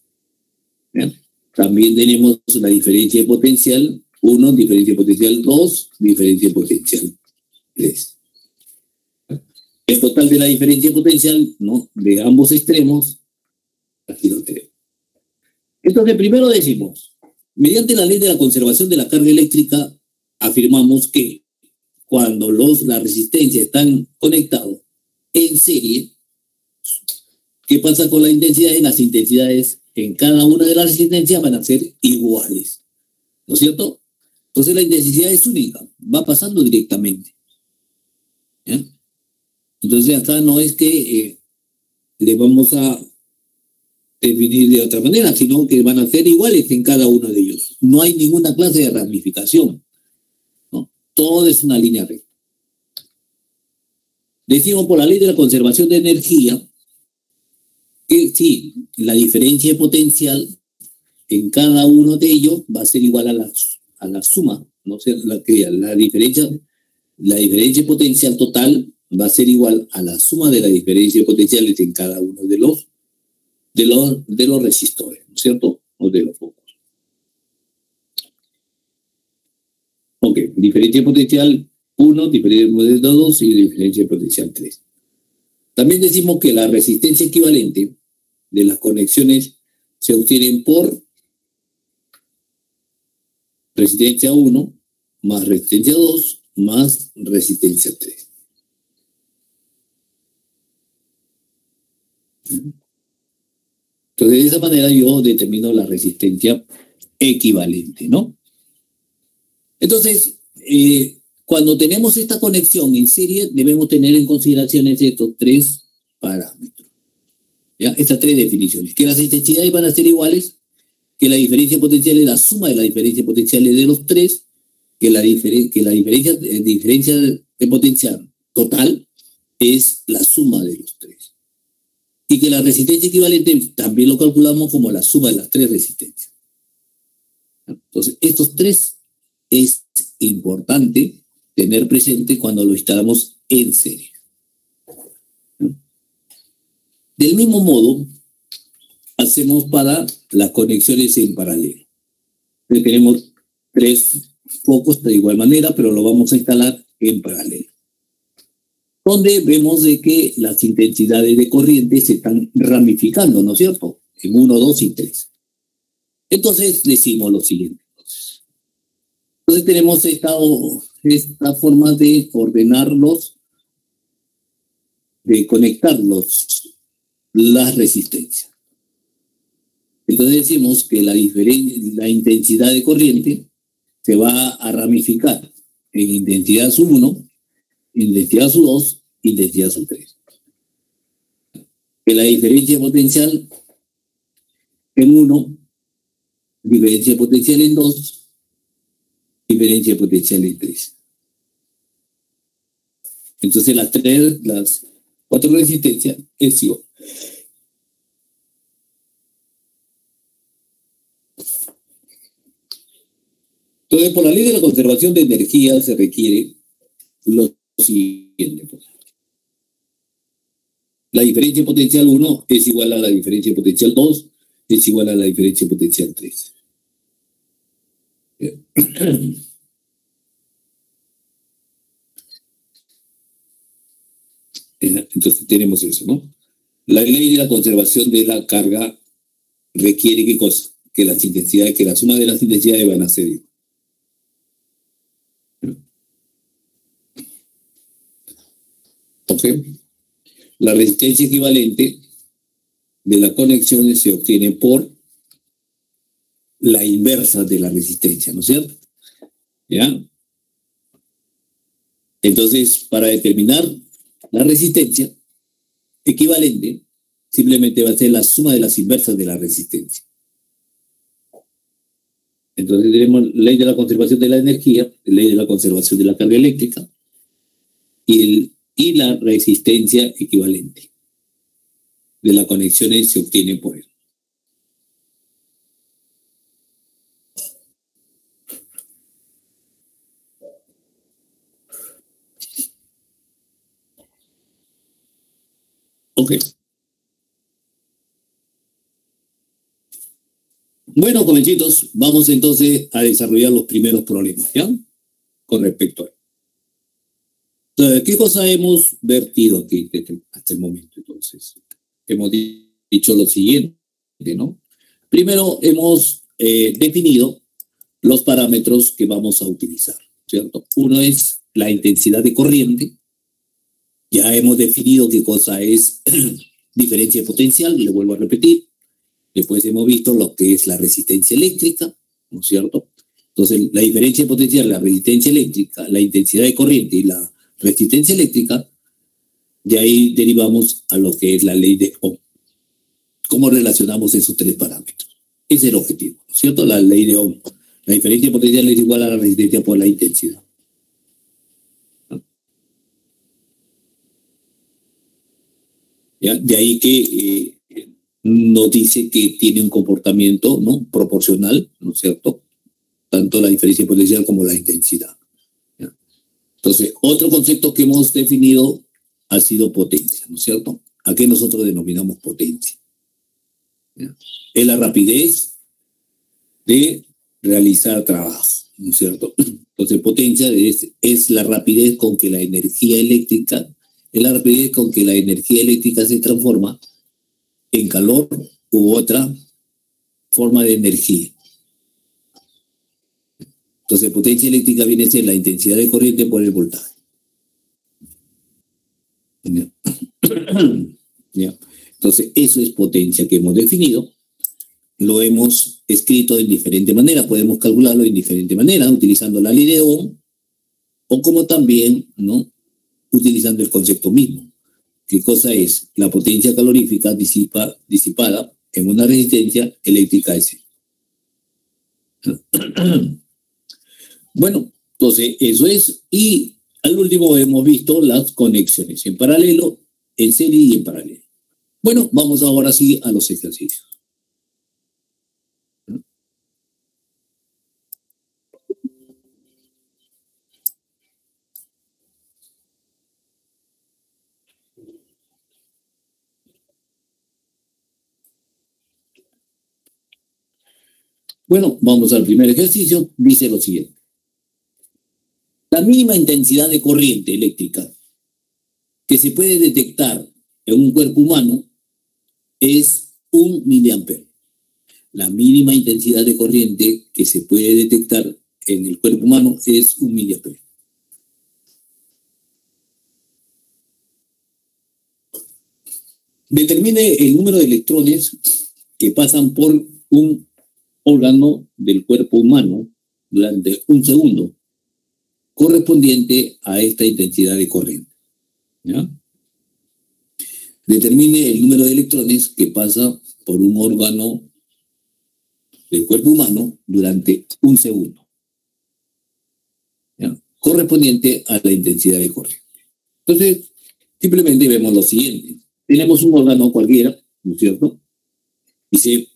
¿Ya? También tenemos la diferencia de potencial 1, diferencia de potencial 2, diferencia de potencial 3. El total de la diferencia de potencial, ¿no?, de ambos extremos, aquí lo tenemos. Entonces, primero decimos, mediante la ley de la conservación de la carga eléctrica, afirmamos que cuando las resistencias están conectadas en serie, ¿Qué pasa con la intensidad? Las intensidades en cada una de las resistencias van a ser iguales, ¿no es cierto? Entonces la intensidad es única, va pasando directamente. ¿Ya? Entonces acá no es que le vamos a definir de otra manera, sino que van a ser iguales en cada uno de ellos. No hay ninguna clase de ramificación, ¿no? Todo es una línea recta. Decimos por la ley de la conservación de energía que sí, la diferencia de potencial en cada uno de ellos va a ser igual a la suma, ¿no? O sea, la diferencia potencial total va a ser igual a la suma de la diferencia de potenciales en cada uno de los resistores, ¿no es cierto? O de los focos. Ok, diferencia de potencial 1, diferencia de potencial 2 y diferencia de potencial 3. También decimos que la resistencia equivalente de las conexiones se obtienen por resistencia 1 más resistencia 2 más resistencia 3. Entonces, de esa manera yo determino la resistencia equivalente, ¿no? Entonces, cuando tenemos esta conexión en serie, debemos tener en consideración estos tres parámetros. ¿Ya? Estas tres definiciones. Que las intensidades van a ser iguales, que la diferencia potencial es la suma de las diferencias potenciales de los tres, que la diferencia de potencial total es la suma de los tres. Y que la resistencia equivalente también lo calculamos como la suma de las tres resistencias. Entonces, estos tres es importante tener presente cuando lo instalamos en serie. Del mismo modo, hacemos para las conexiones en paralelo. Tenemos tres focos de igual manera, pero lo vamos a instalar en paralelo. Donde vemos de que las intensidades de corriente se están ramificando, ¿no es cierto? En 1, 2 y 3. Entonces decimos lo siguiente. Entonces tenemos esta forma de ordenarlos, de conectarlos, las resistencias. Entonces decimos que la intensidad de corriente se va a ramificar en intensidad sub 1, intensidad sub 2, intensidad sub 3. Que la diferencia potencial en 1, diferencia potencial en 2, diferencia potencial en 3. Entonces las 4 resistencias es igual. Entonces, por la ley de la conservación de energía se requiere lo siguiente. La diferencia potencial 1 es igual a la diferencia potencial 2, es igual a la diferencia potencial 3. Entonces tenemos eso, ¿no? La ley de la conservación de la carga requiere ¿qué cosa? Que las intensidades, que la suma de las intensidades van a ser igual. ¿Ok? La resistencia equivalente de las conexiones se obtiene por la inversa de la resistencia, ¿no es cierto? ¿Ya? Entonces, para determinar la resistencia equivalente, simplemente va a ser la suma de las inversas de la resistencia. Entonces tenemos ley de la conservación de la energía, ley de la conservación de la carga eléctrica y la resistencia equivalente de las conexiones se obtiene por él. Ok. Bueno, jovencitos, vamos entonces a desarrollar los primeros problemas, ¿ya? Con respecto a él. Entonces, ¿qué cosa hemos vertido aquí hasta el momento? Entonces, hemos dicho lo siguiente, ¿no? Primero hemos definido los parámetros que vamos a utilizar, ¿cierto? Uno es la intensidad de corriente. Ya hemos definido qué cosa es diferencia potencial, le vuelvo a repetir. Después hemos visto lo que es la resistencia eléctrica, ¿no es cierto? Entonces, la diferencia potencial, la resistencia eléctrica, la intensidad de corriente y la resistencia eléctrica, de ahí derivamos a lo que es la ley de Ohm. ¿Cómo relacionamos esos tres parámetros? Ese es el objetivo, ¿no es cierto? La ley de Ohm. La diferencia potencial es igual a la resistencia por la intensidad. ¿Ya? De ahí que nos dice que tiene un comportamiento, ¿no?, proporcional, ¿no es cierto? Tanto la diferencia potencial como la intensidad. ¿Ya? Entonces, otro concepto que hemos definido ha sido potencia, ¿no es cierto? ¿A qué nosotros denominamos potencia? ¿Ya? Es la rapidez de realizar trabajo, ¿no es cierto? Entonces, potencia es la rapidez con que la energía eléctrica, se transforma en calor u otra forma de energía. Entonces, potencia eléctrica viene a ser la intensidad de corriente por el voltaje. ¿Ya? ¿Ya? Entonces, eso es potencia que hemos definido. Lo hemos escrito de diferente manera. Podemos calcularlo de diferente manera, utilizando la ley de Ohm, o como también, ¿no?, utilizando el concepto mismo. ¿Qué cosa es? La potencia calorífica disipada en una resistencia eléctrica S. Bueno, entonces eso es. Y al último hemos visto las conexiones en paralelo, en serie y en paralelo. Bueno, vamos ahora sí a los ejercicios. Bueno, vamos al primer ejercicio. Dice lo siguiente. La mínima intensidad de corriente eléctrica que se puede detectar en un cuerpo humano es 1 miliampere. La mínima intensidad de corriente que se puede detectar en el cuerpo humano es 1 miliampere. Determine el número de electrones que pasan por un órgano del cuerpo humano durante 1 segundo, correspondiente a esta intensidad de corriente. ¿Ya? Determine el número de electrones que pasa por un órgano del cuerpo humano durante 1 segundo. ¿Ya? Correspondiente a la intensidad de corriente. Entonces, simplemente vemos lo siguiente. Tenemos un órgano cualquiera, ¿no es cierto? Dice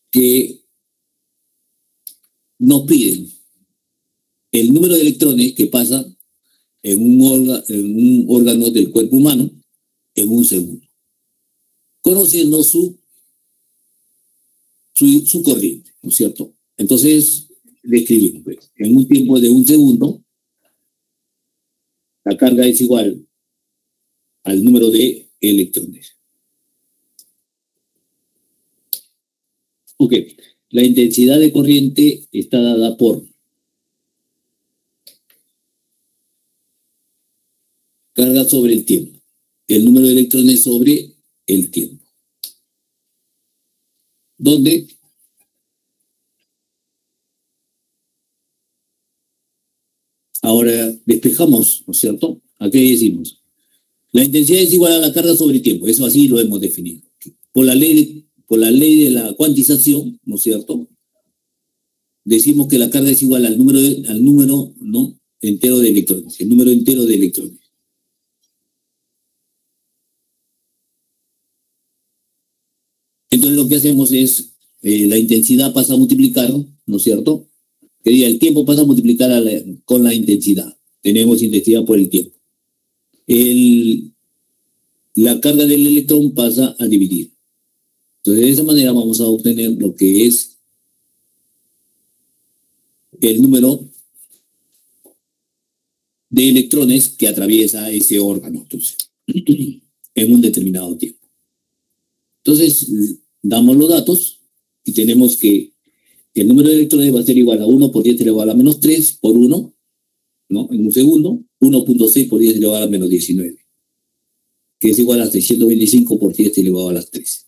que nos piden el número de electrones que pasa en un órgano del cuerpo humano en 1 segundo, conociendo su corriente, ¿no es cierto? Entonces, describimos, pues, en un tiempo de 1 segundo, la carga es igual al número de electrones. Ok, la intensidad de corriente está dada por carga sobre el tiempo, el número de electrones sobre el tiempo. ¿Dónde? Ahora despejamos, ¿no es cierto? ¿A qué decimos? La intensidad es igual a la carga sobre el tiempo, eso así lo hemos definido. Por la ley de la cuantización, ¿no es cierto? Decimos que la carga es igual al número ¿no?, entero de electrones, el número entero de electrones. Entonces lo que hacemos es, la intensidad pasa a multiplicar, ¿no es cierto? El tiempo pasa a multiplicar con la intensidad. Tenemos intensidad por el tiempo. La carga del electrón pasa a dividir. Entonces, de esa manera vamos a obtener lo que es el número de electrones que atraviesa ese órgano, entonces, en un determinado tiempo. Entonces, damos los datos y tenemos que el número de electrones va a ser igual a 1 por 10 elevado a la menos 3 por 1, ¿no?, en 1 segundo, 1.6 por 10 elevado a la menos 19. que es igual a 625 por 10 elevado a las 13.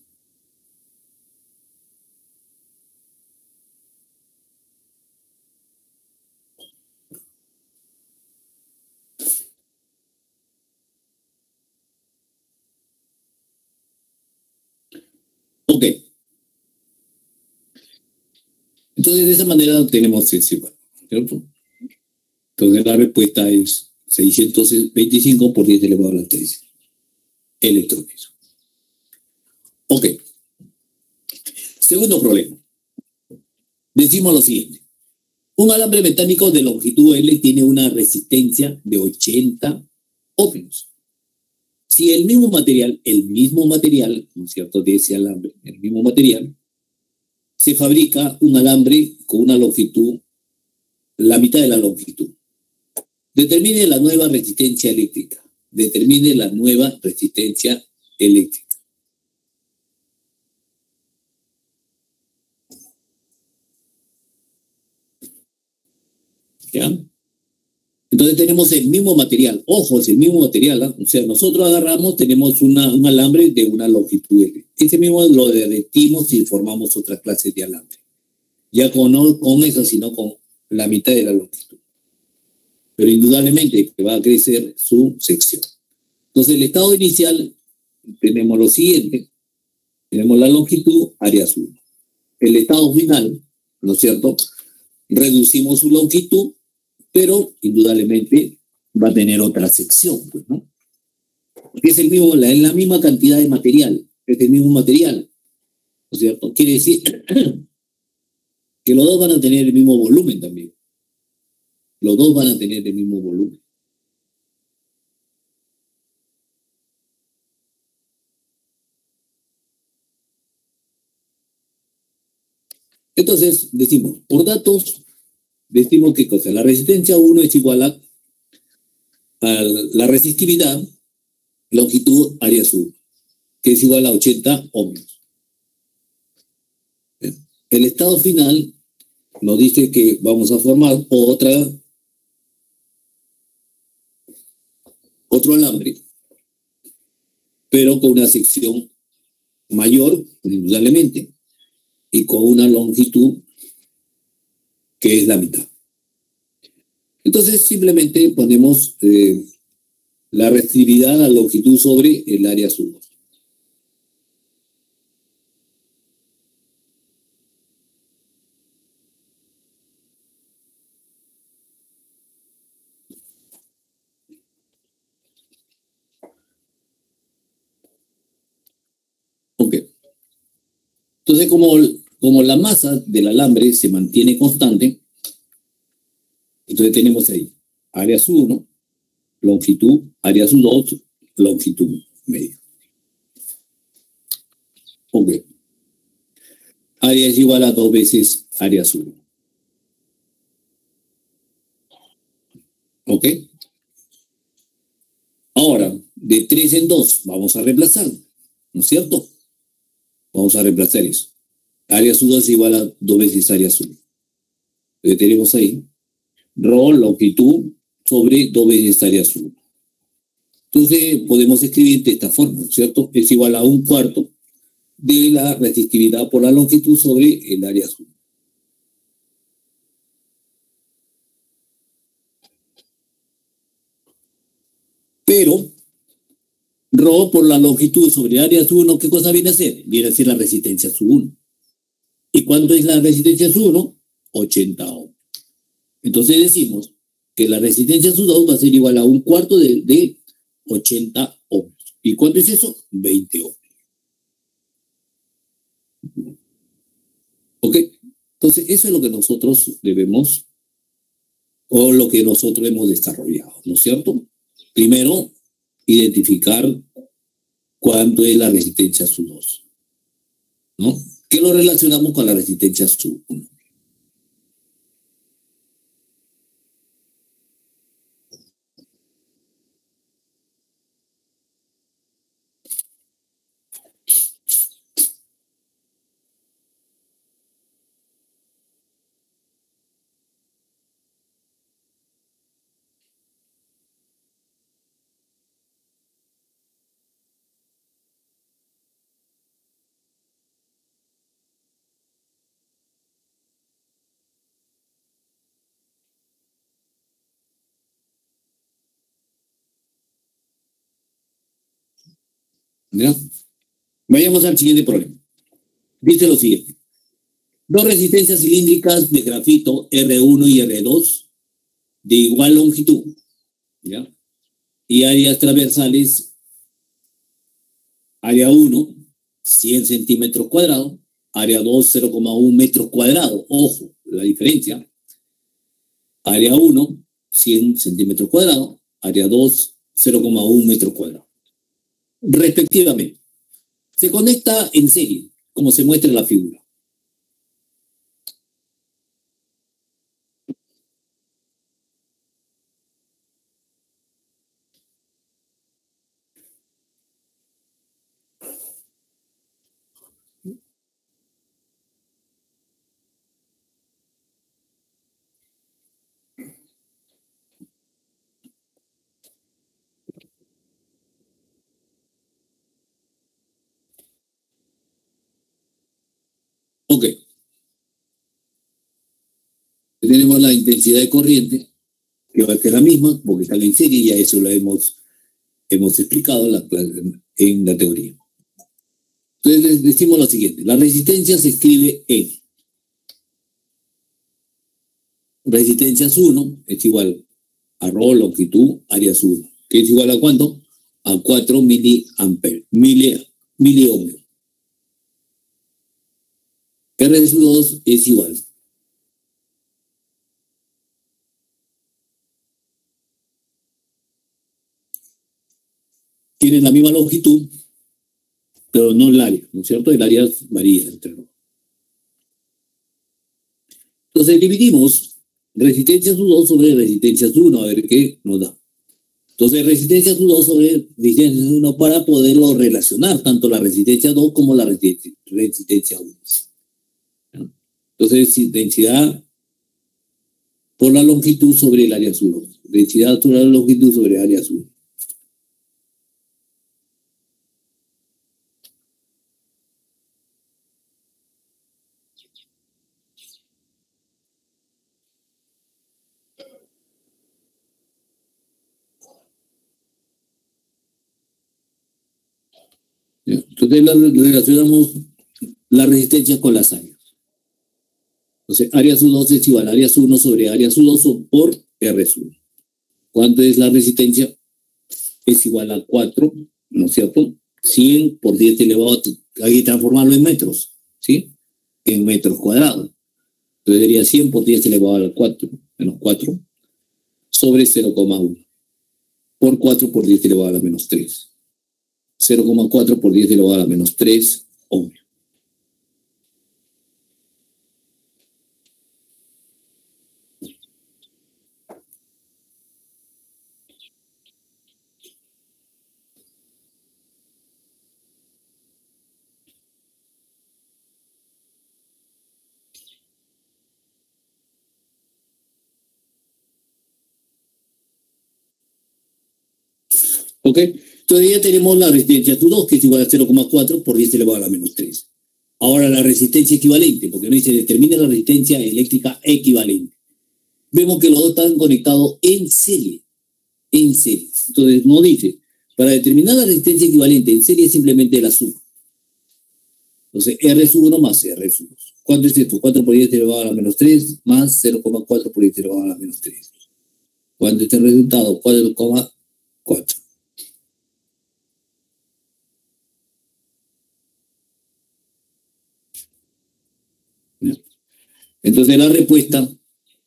Ok. Entonces, de esa manera tenemos ese valor, ¿cierto? Entonces, la respuesta es 625 por 10 elevado a las 13 electrones. Ok. Segundo problema. Decimos lo siguiente. Un alambre metálico de longitud L tiene una resistencia de 80 ohmios. Si el mismo material, ¿no es cierto?, de ese alambre, el mismo material, se fabrica un alambre con una longitud, la mitad de la longitud. Determine la nueva resistencia eléctrica. Determine la nueva resistencia eléctrica. ¿Ya? Entonces tenemos el mismo material. Ojo, es el mismo material, ¿eh? O sea, nosotros agarramos, tenemos un alambre de una longitud L. Ese mismo lo derretimos y formamos otras clases de alambre. Ya no con eso, sino con la mitad de la longitud. Pero indudablemente que va a crecer su sección. Entonces, el estado inicial, tenemos lo siguiente. Tenemos la longitud, áreas 1. El estado final, ¿no es cierto? Reducimos su longitud, pero indudablemente va a tener otra sección, pues, ¿no? Porque es la misma cantidad de material, es el mismo material, ¿no es cierto? Quiere decir que los dos van a tener el mismo volumen también. Los dos van a tener el mismo volumen. Entonces, decimos, por datos, decimos que cosa, la resistencia 1 es igual a la resistividad, longitud, área 1, que es igual a 80 ohmios. El estado final nos dice que vamos a formar otro alambre, pero con una sección mayor, indudablemente, y con una longitud que es la mitad. Entonces, simplemente ponemos la resistividad, la longitud sobre el área azul. Ok. Entonces, como la masa del alambre se mantiene constante, entonces tenemos ahí área 1, longitud, área 2, longitud media. Ok. Área es igual a 2 veces área 1. Ok. Ahora, de 3 en 2, vamos a reemplazar, ¿no es cierto? Vamos a reemplazar eso. Área 1 es igual a 2 veces área 1. Entonces tenemos ahí ρ, longitud, sobre 2 veces área 1. Entonces podemos escribir de esta forma, ¿no es cierto? Es igual a 1/4 de la resistividad por la longitud sobre el área 1. Pero ρ por la longitud sobre el área 1, ¿qué cosa viene a ser? Viene a ser la resistencia sub 1. ¿Y cuánto es la resistencia sub 1? 80 ohms. Entonces decimos que la resistencia sub 2 va a ser igual a 1/4 de 80 ohms. ¿Y cuánto es eso? 20 ohms. ¿Ok? Entonces eso es lo que nosotros debemos, o lo que nosotros hemos desarrollado, ¿no es cierto? Primero, identificar cuánto es la resistencia sub 2, ¿no? ¿Qué lo relacionamos con la resistencia sub 1? ¿Ya? Vayamos al siguiente problema. Dice lo siguiente. Dos resistencias cilíndricas de grafito R1 y R2 de igual longitud, ¿ya? Y áreas transversales, área 1, 100 centímetros cuadrados, área 2, 0,1 metros cuadrados. Ojo, la diferencia. Área 1, 100 centímetros cuadrados, área 2, 0,1 metros cuadrados. Respectivamente. Se conecta en serie, como se muestra en la figura. Ok. Tenemos la intensidad de corriente, que va a ser la misma, porque están en serie, y ya eso lo hemos explicado en la teoría. Entonces decimos lo siguiente. La resistencia se escribe en resistencias 1 es igual a ρ longitud áreas 1, que es igual a ¿cuánto? A 4 miliohmios. R sub 2 es igual. Tienen la misma longitud, pero no el área, ¿no es cierto? El área varía entre los. Entonces dividimos resistencia sub 2 sobre resistencia sub 1, a ver qué nos da. Entonces resistencia sub 2 sobre resistencia sub 1 para poderlo relacionar, tanto la resistencia 2 como la resistencia 1. Entonces densidad por la longitud sobre el área sub 2. Densidad sobre la longitud sobre el área sub 1. Entonces relacionamos la resistencia con las áreas. Entonces, área sub 2 es igual a área sub 1 sobre área sub 2 por R sub 1. ¿Cuánto es la resistencia? Es igual a 4, ¿no es cierto? 100 por 10 elevado, hay que transformarlo en metros, ¿sí? En metros cuadrados. Entonces sería 100 por 10 elevado al 4, menos 4, sobre 0,1. Por 4 por 10 elevado a la menos 3. 0,4 por 10 elevado a la menos 3 ohmios. ¿Ok? Entonces ya tenemos la resistencia sub 2, que es igual a 0,4 por 10 elevado a la menos 3. Ahora la resistencia equivalente, porque no dice determina la resistencia eléctrica equivalente. Vemos que los dos están conectados en serie. En serie. Entonces no dice, para determinar la resistencia equivalente en serie es simplemente la suma. Entonces R sub 1 más R sub 2. ¿Cuánto es esto? 4 por 10 elevado a la menos 3 más 0,4 por 10 elevado a la menos 3. ¿Cuánto es el resultado? 4,4. Entonces la respuesta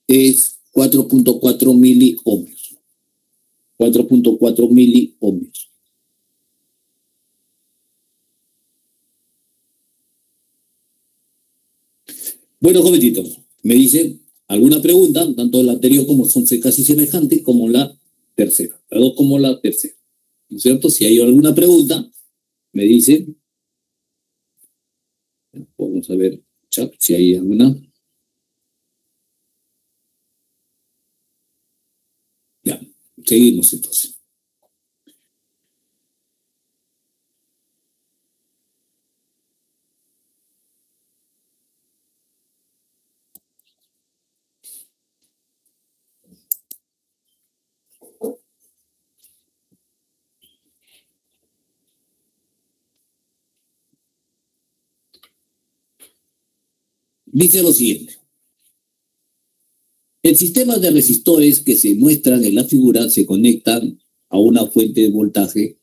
es 4.4 miliohmios. 4.4 miliohmios. Bueno, jovencitos, me dicen alguna pregunta, tanto la anterior como son casi semejantes, como la tercera. Las dos como la tercera. ¿No es cierto? Si hay alguna pregunta, me dicen. Vamos a ver, chat, si hay alguna. Ya, seguimos entonces. Dice lo siguiente. El sistema de resistores que se muestran en la figura se conectan a una fuente de voltaje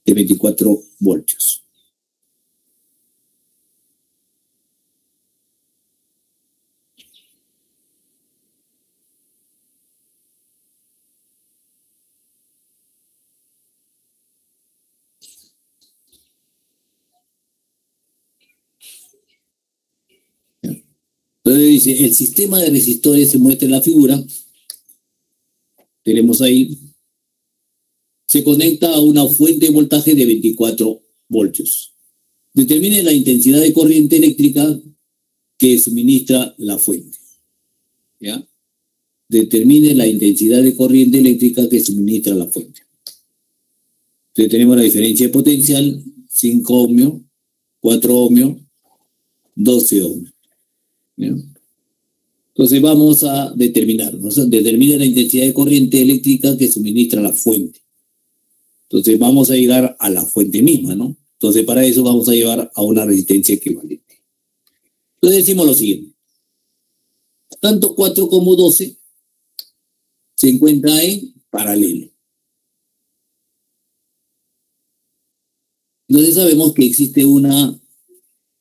de 24 voltios. Entonces dice, el sistema de resistores se muestra en la figura. Tenemos ahí, se conecta a una fuente de voltaje de 24 voltios. Determine la intensidad de corriente eléctrica que suministra la fuente. ¿Ya? Determine la intensidad de corriente eléctrica que suministra la fuente. Entonces tenemos la diferencia de potencial, 5 ohmios, 4 ohmios, 12 ohmios. ¿Ya? Entonces vamos a determinar, ¿no? Determina la intensidad de corriente eléctrica que suministra la fuente. Entonces vamos a llegar a la fuente misma, ¿no? Entonces para eso vamos a llevar a una resistencia equivalente. Entonces decimos lo siguiente. Tanto 4 como 12 se encuentran en paralelo. Entonces sabemos que existe una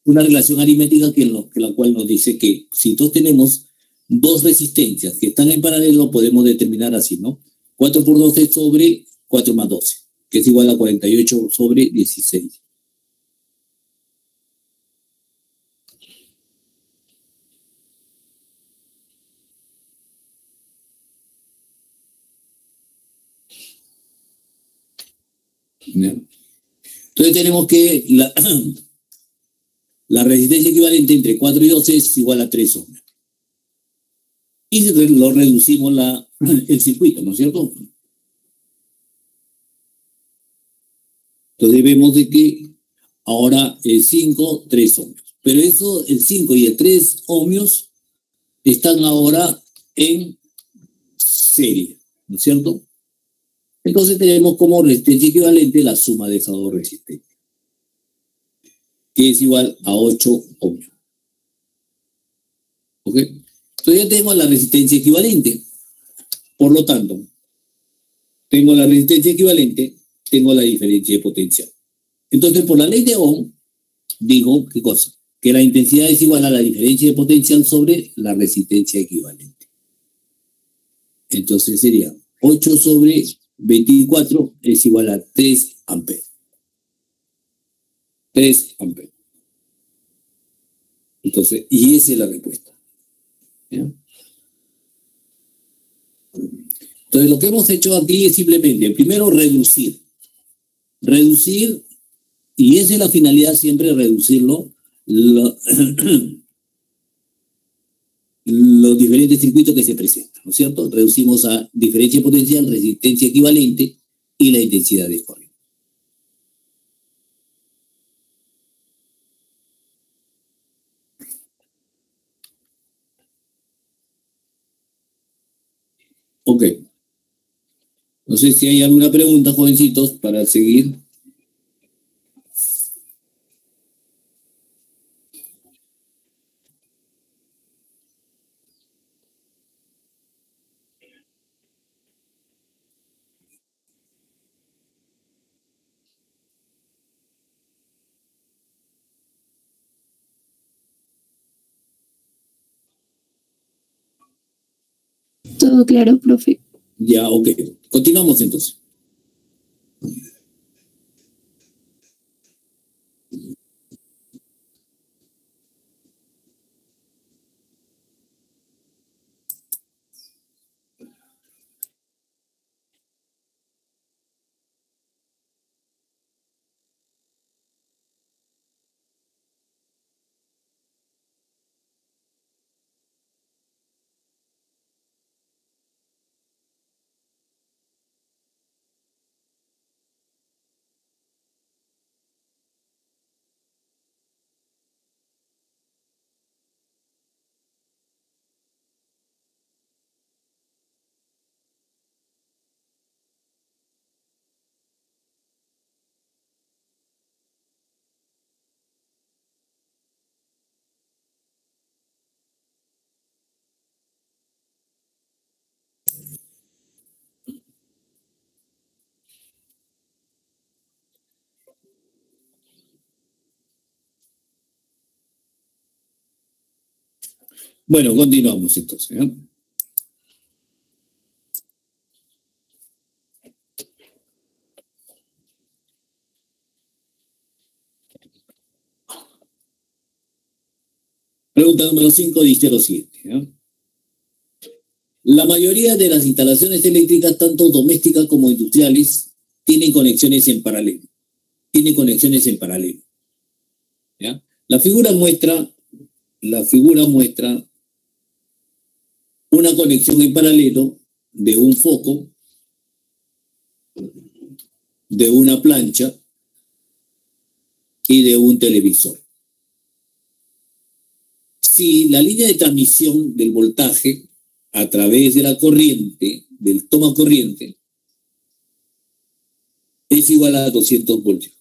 relación aritmética que la cual nos dice que si todos tenemos dos resistencias que están en paralelo, podemos determinar así, ¿no? 4 por 12 sobre 4 más 12, que es igual a 48 sobre 16. ¿Ya? Entonces tenemos que la resistencia equivalente entre 4 y 12 es igual a 3 ohmios. Y lo reducimos el circuito, ¿no es cierto? Entonces vemos de que ahora el 5, 3 ohmios. Pero eso, el 5 y el 3 ohmios están ahora en serie, ¿no es cierto? Entonces tenemos como resistencia equivalente la suma de esas dos resistencias, que es igual a 8 ohmios. ¿Ok? Entonces ya tenemos la resistencia equivalente. Por lo tanto, tengo la resistencia equivalente, tengo la diferencia de potencial. Entonces, por la ley de Ohm, digo, ¿qué cosa? Que la intensidad es igual a la diferencia de potencial sobre la resistencia equivalente. Entonces sería 8 sobre 24 es igual a 3 amperes. 3 amperes. Entonces, y esa es la respuesta. ¿Ya? Entonces, lo que hemos hecho aquí es simplemente, primero, reducir. Reducir, y esa es la finalidad siempre, reducirlo, los diferentes circuitos que se presentan, ¿no es cierto? Reducimos a diferencia potencial, resistencia equivalente y la intensidad de corriente. Ok. No sé si hay alguna pregunta, jovencitos, para seguir. Todo claro, profe. Ya, ok. Continuamos entonces. Bueno, continuamos entonces. ¿Eh? Pregunta número 5 dice lo siguiente. ¿Eh? La mayoría de las instalaciones eléctricas, tanto domésticas como industriales, tienen conexiones en paralelo. ¿Ya? La figura muestra una conexión en paralelo de un foco, de una plancha y de un televisor. Si la línea de transmisión del voltaje a través de la corriente, del toma corriente, es igual a 200 voltios.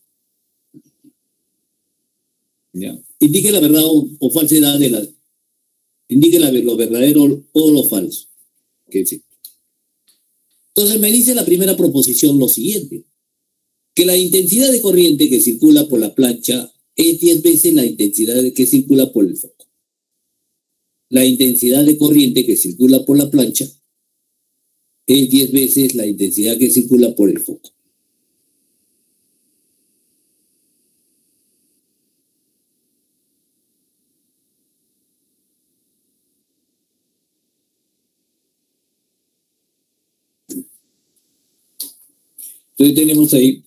¿Ya? Indique la verdad o falsedad de la... Indique lo verdadero o lo falso. Entonces me dice la primera proposición lo siguiente, que la intensidad de corriente que circula por la plancha es 10 veces la intensidad que circula por el foco. La intensidad de corriente que circula por la plancha es 10 veces la intensidad que circula por el foco. Entonces tenemos ahí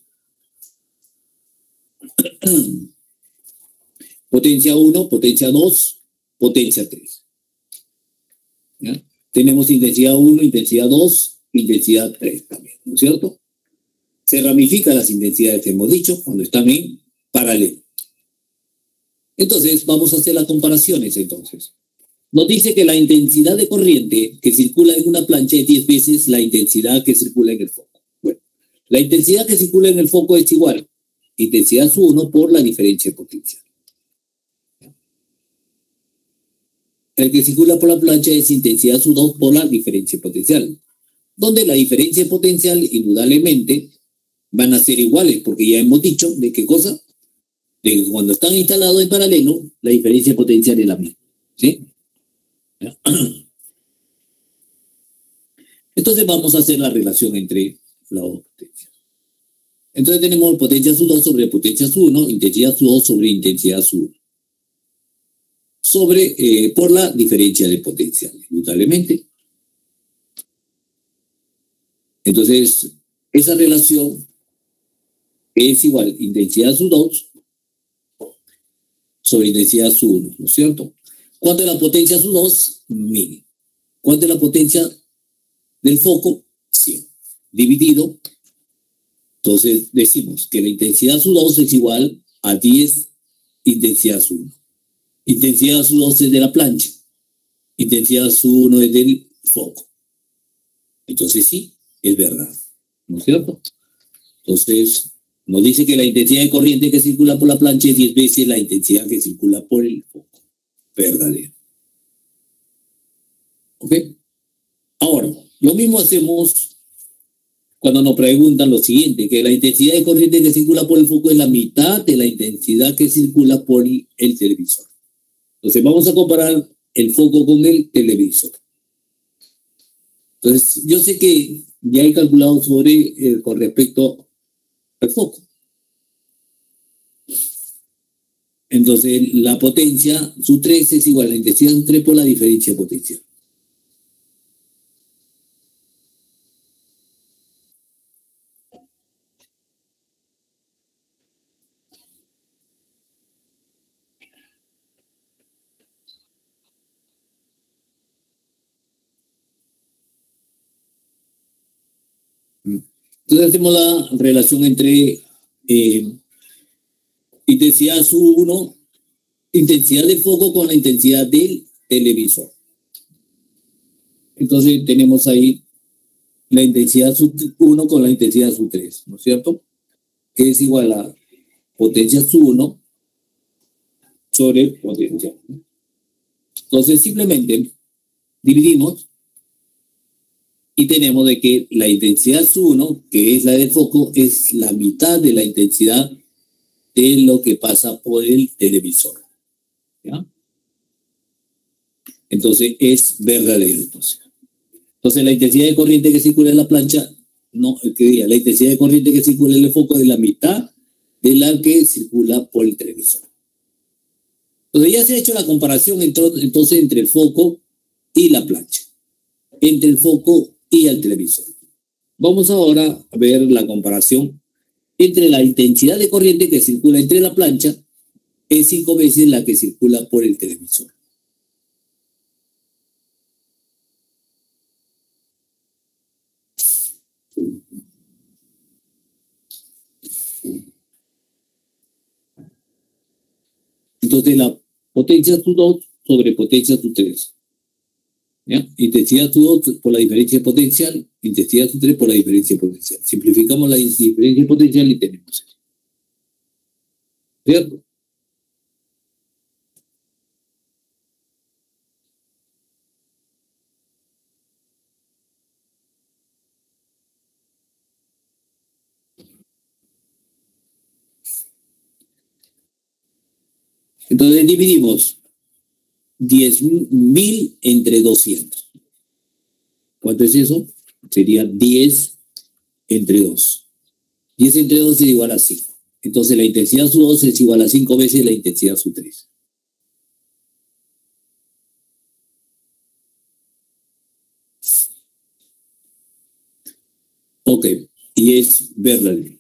potencia 1, potencia 2, potencia 3. ¿Ya? Tenemos intensidad 1, intensidad 2, intensidad 3 también, ¿no es cierto? Se ramifican las intensidades que hemos dicho cuando están en paralelo. Entonces, vamos a hacer las comparaciones entonces. Nos dice que la intensidad de corriente que circula en una plancha es 10 veces la intensidad que circula en el foco. Bueno, la intensidad que circula en el foco es igual, intensidad su1 por la diferencia potencial. El que circula por la plancha es intensidad su2 por la diferencia potencial, donde la diferencia potencial indudablemente van a ser iguales, porque ya hemos dicho de qué cosa, de que cuando están instalados en paralelo, la diferencia potencial es la misma. ¿Sí? Entonces vamos a hacer la relación entre las dos potencias. Entonces tenemos potencia su2 sobre potencia su1, intensidad su2 sobre intensidad su1. Por la diferencia de potencial, indudablemente. Entonces, esa relación es igual intensidad su2 sobre intensidad su1, ¿no es cierto? ¿Cuánto es la potencia su2? 1000. ¿Cuánto es la potencia del foco? 100. Dividido. Entonces, decimos que la intensidad su2 es igual a 10 intensidad su1. Intensidad su2 es de la plancha. Intensidad su1 es del foco. Entonces sí, es verdad. ¿No es cierto? Entonces, nos dice que la intensidad de corriente que circula por la plancha es 10 veces la intensidad que circula por el foco. Verdadero. ¿Ok? Ahora, lo mismo hacemos cuando nos preguntan lo siguiente, que la intensidad de corriente que circula por el foco es la mitad de la intensidad que circula por el televisor. Entonces vamos a comparar el foco con el televisor. Entonces yo sé que ya he calculado con respecto al foco. Entonces la potencia su3 es igual a la intensidad su3 por la diferencia potencial. Entonces hacemos la relación entre intensidad su1, intensidad del foco con la intensidad del televisor. Entonces tenemos ahí la intensidad su1 con la intensidad su3, ¿no es cierto? Que es igual a potencia su1 sobre potencia. Entonces simplemente dividimos y tenemos de que la intensidad su1, que es la del foco, es la mitad de la intensidad de lo que pasa por el televisor. ¿Ya? Entonces es verdadero. Entonces la intensidad de corriente que circula en la plancha, no, la intensidad de corriente que circula en el foco es la mitad de la que circula por el televisor. Entonces ya se ha hecho la comparación entonces entre el foco y la plancha, entre el foco y el televisor. Vamos ahora a ver la comparación entre la intensidad de corriente que circula entre la plancha es 5 veces la que circula por el televisor. Entonces la potencia su2 sobre potencia su3. ¿Ya? Intensidad su2 por la diferencia potencial, intensidad su3 por la diferencia potencial. Simplificamos la diferencia potencial y tenemos eso. ¿Cierto? Entonces dividimos 10.000 entre 200. ¿Cuánto es eso? Sería 10 entre 2. 10 entre 2 es igual a 5. Entonces la intensidad su2 es igual a 5 veces la intensidad su3. Ok, y es verdadero.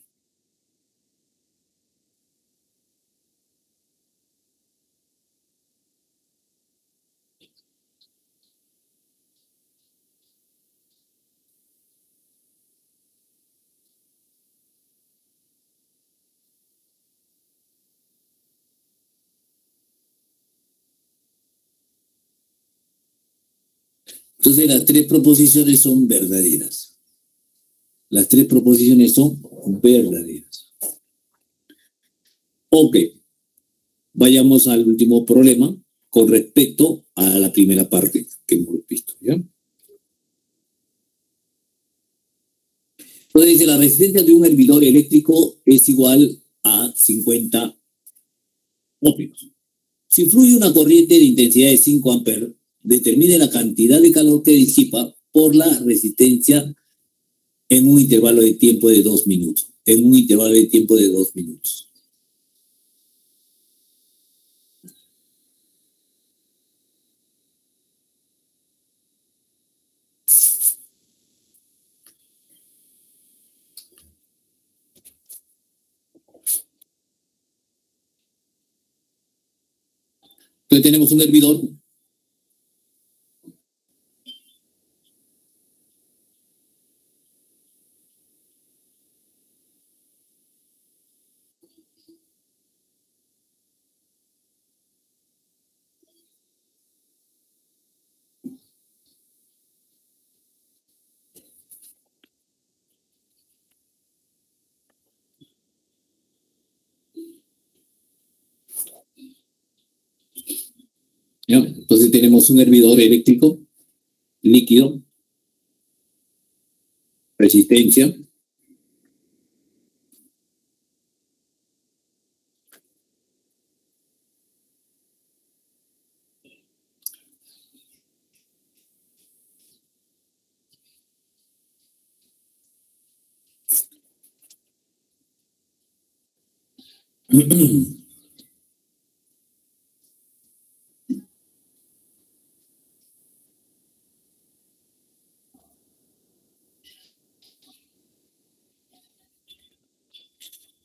Entonces las tres proposiciones son verdaderas. Las tres proposiciones son verdaderas. Ok, vayamos al último problema con respecto a la primera parte que hemos visto, ¿ya? Entonces dice, la resistencia de un hervidor eléctrico es igual a 50 ohmios. Si fluye una corriente de intensidad de 5 amperes, determine la cantidad de calor que disipa por la resistencia en un intervalo de tiempo de 2 minutos. En un intervalo de tiempo de 2 minutos. Entonces tenemos un hervidor. ¿Ya? Entonces tenemos un hervidor eléctrico, líquido, resistencia.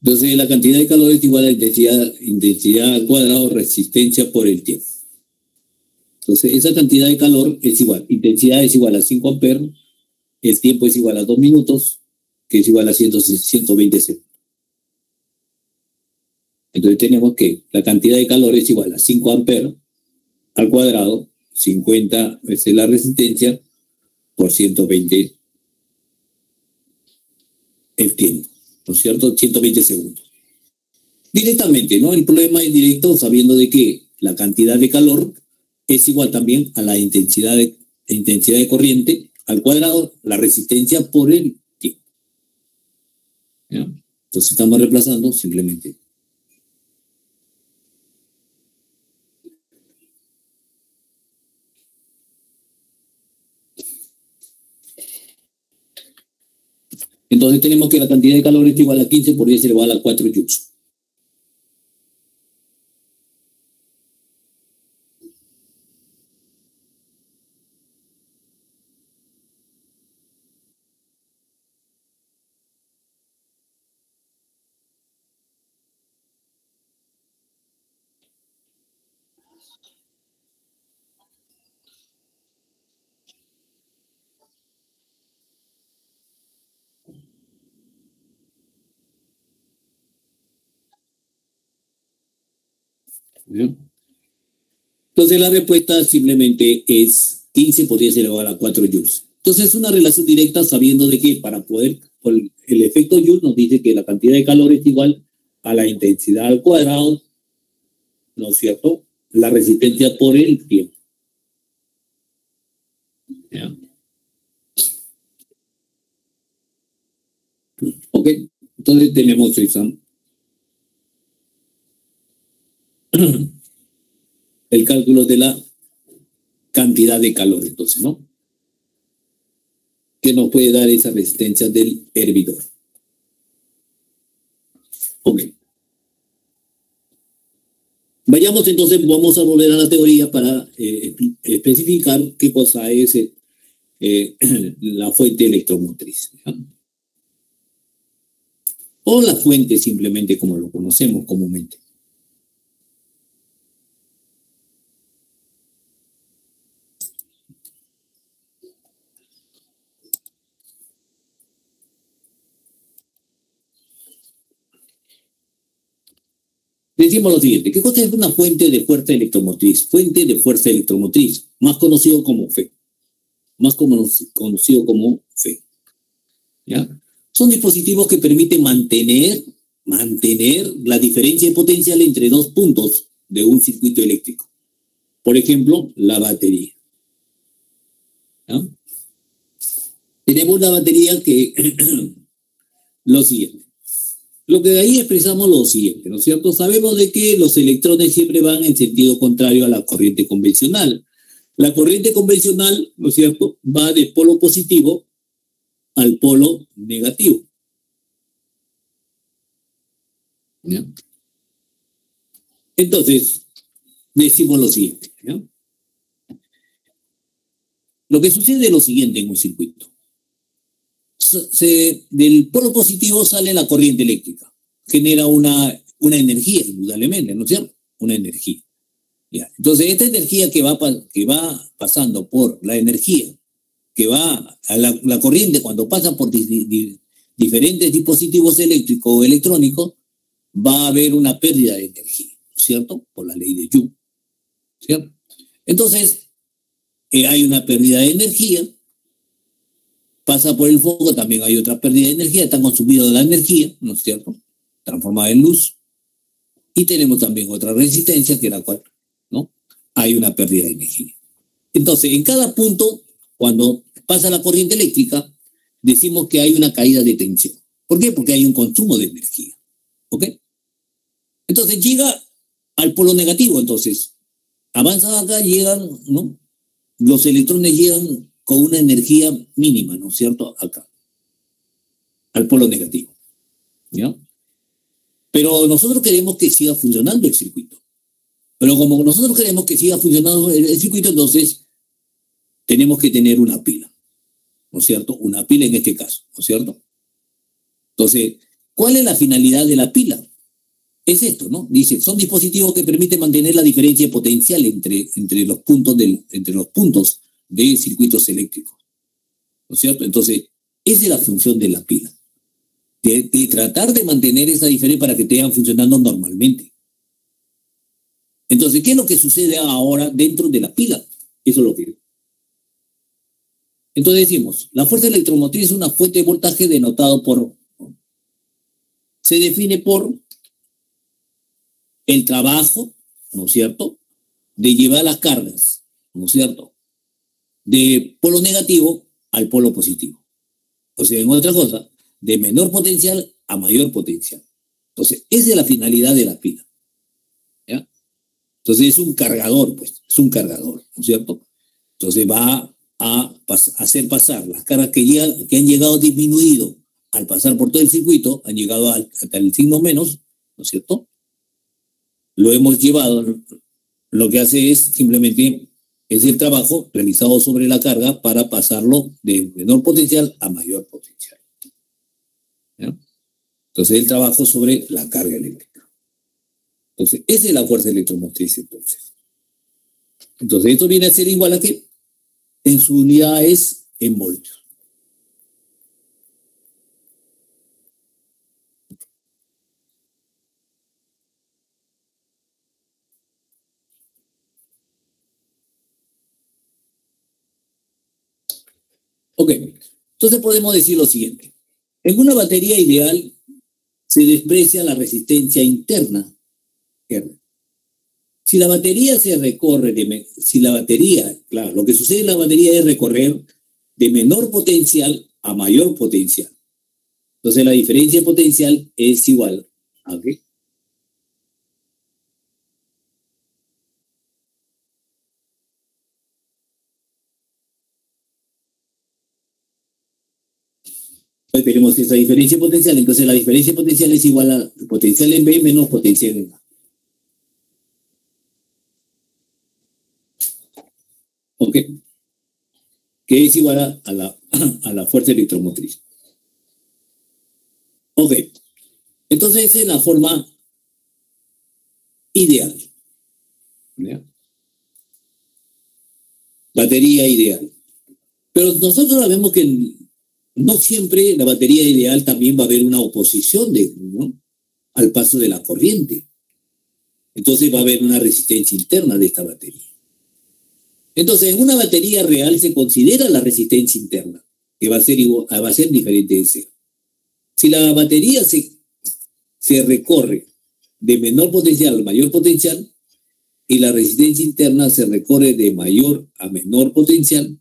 Entonces la cantidad de calor es igual a intensidad al cuadrado resistencia por el tiempo. Entonces esa cantidad de calor es igual, intensidad es igual a 5 amperes, el tiempo es igual a 2 minutos, que es igual a 120 segundos. Entonces tenemos que la cantidad de calor es igual a 5 amperes al cuadrado, 50 veces la resistencia, por 120 el tiempo, ¿no es cierto? 120 segundos. Directamente, ¿no? El problema es directo sabiendo de que la cantidad de calor es igual también a la intensidad de corriente al cuadrado, la resistencia por el tiempo. ¿Ya? Entonces estamos reemplazando simplemente. Entonces tenemos que la cantidad de calor es igual a 15 por 10 elevado a la 4 joules. ¿Bien? Entonces la respuesta simplemente es 15 por 10 elevado a la 4 joules. Entonces es una relación directa sabiendo de que para poder, el efecto Joule nos dice que la cantidad de calor es igual a la intensidad al cuadrado, ¿no es cierto? La resistencia por el tiempo. ¿Ya? Ok, entonces tenemos esa. El cálculo de la cantidad de calor, entonces, ¿no? Que nos puede dar esa resistencia del hervidor. Ok. Vayamos entonces, vamos a volver a la teoría para especificar qué cosa es la fuente electromotriz, ¿ya? O la fuente simplemente como lo conocemos comúnmente. Decimos lo siguiente, ¿qué cosa es una fuente de fuerza electromotriz? Fuente de fuerza electromotriz, más conocido como FE. Más conocido como FE. ¿Ya? Son dispositivos que permiten mantener la diferencia de potencial entre dos puntos de un circuito eléctrico. Por ejemplo, la batería. ¿Ya? Tenemos una batería que lo siguiente. Lo que de ahí expresamos lo siguiente, ¿no es cierto? Sabemos de que los electrones siempre van en sentido contrario a la corriente convencional. La corriente convencional, ¿no es cierto?, va del polo positivo al polo negativo. ¿Ya? Entonces, decimos lo siguiente, ¿ya? Lo que sucede es lo siguiente en un circuito. Del polo positivo sale la corriente eléctrica, genera una energía, indudablemente, ¿no es cierto? Una energía. ¿Ya? Entonces, esta energía que va pasando por la energía, que va a la corriente cuando pasa por diferentes dispositivos eléctricos o electrónicos, va a haber una pérdida de energía, ¿no es cierto? Por la ley de Joule, ¿cierto? Entonces, hay una pérdida de energía, pasa por el foco, también hay otra pérdida de energía, está consumida la energía, ¿no es cierto? Transformada en luz. Y tenemos también otra resistencia, que es la cual, ¿no? Hay una pérdida de energía. Entonces, en cada punto, cuando pasa la corriente eléctrica, decimos que hay una caída de tensión. ¿Por qué? Porque hay un consumo de energía. ¿Ok? Entonces, llega al polo negativo. Entonces, avanzan acá, llegan, ¿no? Los electrones llegan con una energía mínima, ¿no es cierto? Acá, al polo negativo, ¿ya? Pero nosotros queremos que siga funcionando el circuito. Pero como nosotros queremos que siga funcionando el circuito, entonces tenemos que tener una pila, ¿no es cierto? Una pila en este caso, ¿no es cierto? Entonces, ¿cuál es la finalidad de la pila? Es esto, ¿no? Dice, son dispositivos que permiten mantener la diferencia de potencial entre los puntos de circuitos eléctricos, ¿no es cierto? Entonces, esa es la función de la pila, de tratar de mantener esa diferencia para que estén funcionando normalmente. Entonces, ¿qué es lo que sucede ahora dentro de la pila? Eso es lo que... Entonces decimos, la fuerza electromotriz es una fuente de voltaje denotado por... Se define por el trabajo, ¿no es cierto?, de llevar las cargas, ¿no es cierto?, de polo negativo al polo positivo. O sea, en otra cosa, de menor potencial a mayor potencial. Entonces, esa es la finalidad de la pila. ¿Ya? Entonces, es un cargador, pues, es un cargador, ¿no es cierto? Entonces, va a hacer pasar las cargas que han llegado disminuido al pasar por todo el circuito, han llegado hasta el signo menos, ¿no es cierto? Lo hemos llevado, lo que hace es simplemente, es el trabajo realizado sobre la carga para pasarlo de menor potencial a mayor potencial. ¿Ya? Entonces, el trabajo sobre la carga eléctrica. Entonces, esa es la fuerza electromotriz, entonces. Entonces, esto viene a ser igual a que en su unidad es en voltios. Ok, entonces podemos decir lo siguiente. En una batería ideal se desprecia la resistencia interna, R. Si la batería se recorre, claro, lo que sucede en la batería es recorrer de menor potencial a mayor potencial. Entonces la diferencia potencial es igual a ¿qué? Pues tenemos esa diferencia potencial, entonces la diferencia potencial es igual a potencial en B menos potencial en A. ¿Ok? Que es igual a la fuerza electromotriz. Ok. Entonces esa es la forma ideal. ¿Ya? Batería ideal. Pero nosotros sabemos que no siempre la batería ideal también va a haber una oposición ¿no? al paso de la corriente. Entonces va a haber una resistencia interna de esta batería. Entonces, en una batería real se considera la resistencia interna, que va a ser diferente de cero. Si la batería se recorre de menor potencial a mayor potencial y la resistencia interna se recorre de mayor a menor potencial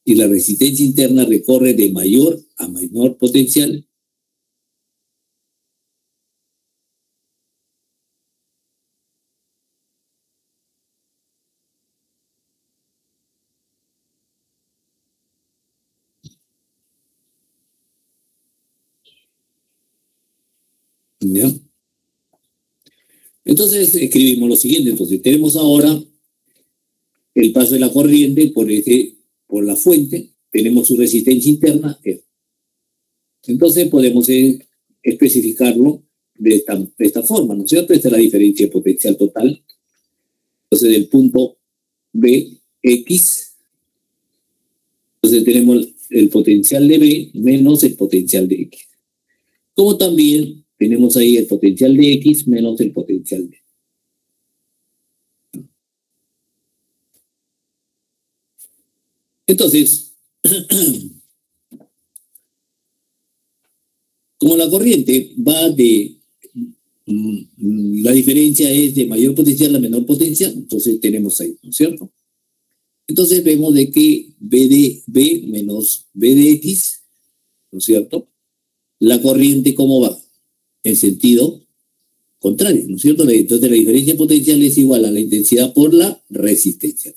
y la resistencia interna recorre de mayor a menor potencial, ¿ya? Entonces escribimos lo siguiente. Entonces tenemos ahora el paso de la corriente por la fuente, tenemos su resistencia interna R. Entonces podemos especificarlo de esta forma, ¿no es cierto? Esta es la diferencia potencial total. Entonces del punto Bx, entonces tenemos el potencial de B menos el potencial de X. Como también tenemos ahí el potencial de X menos el potencial de. Entonces, como la corriente va la diferencia es de mayor potencial a menor potencial, entonces tenemos ahí, ¿no es cierto? Entonces vemos de que B de B menos B de X, ¿no es cierto? La corriente, ¿cómo va? En sentido contrario, ¿no es cierto? Entonces la diferencia potencial es igual a la intensidad por la resistencia,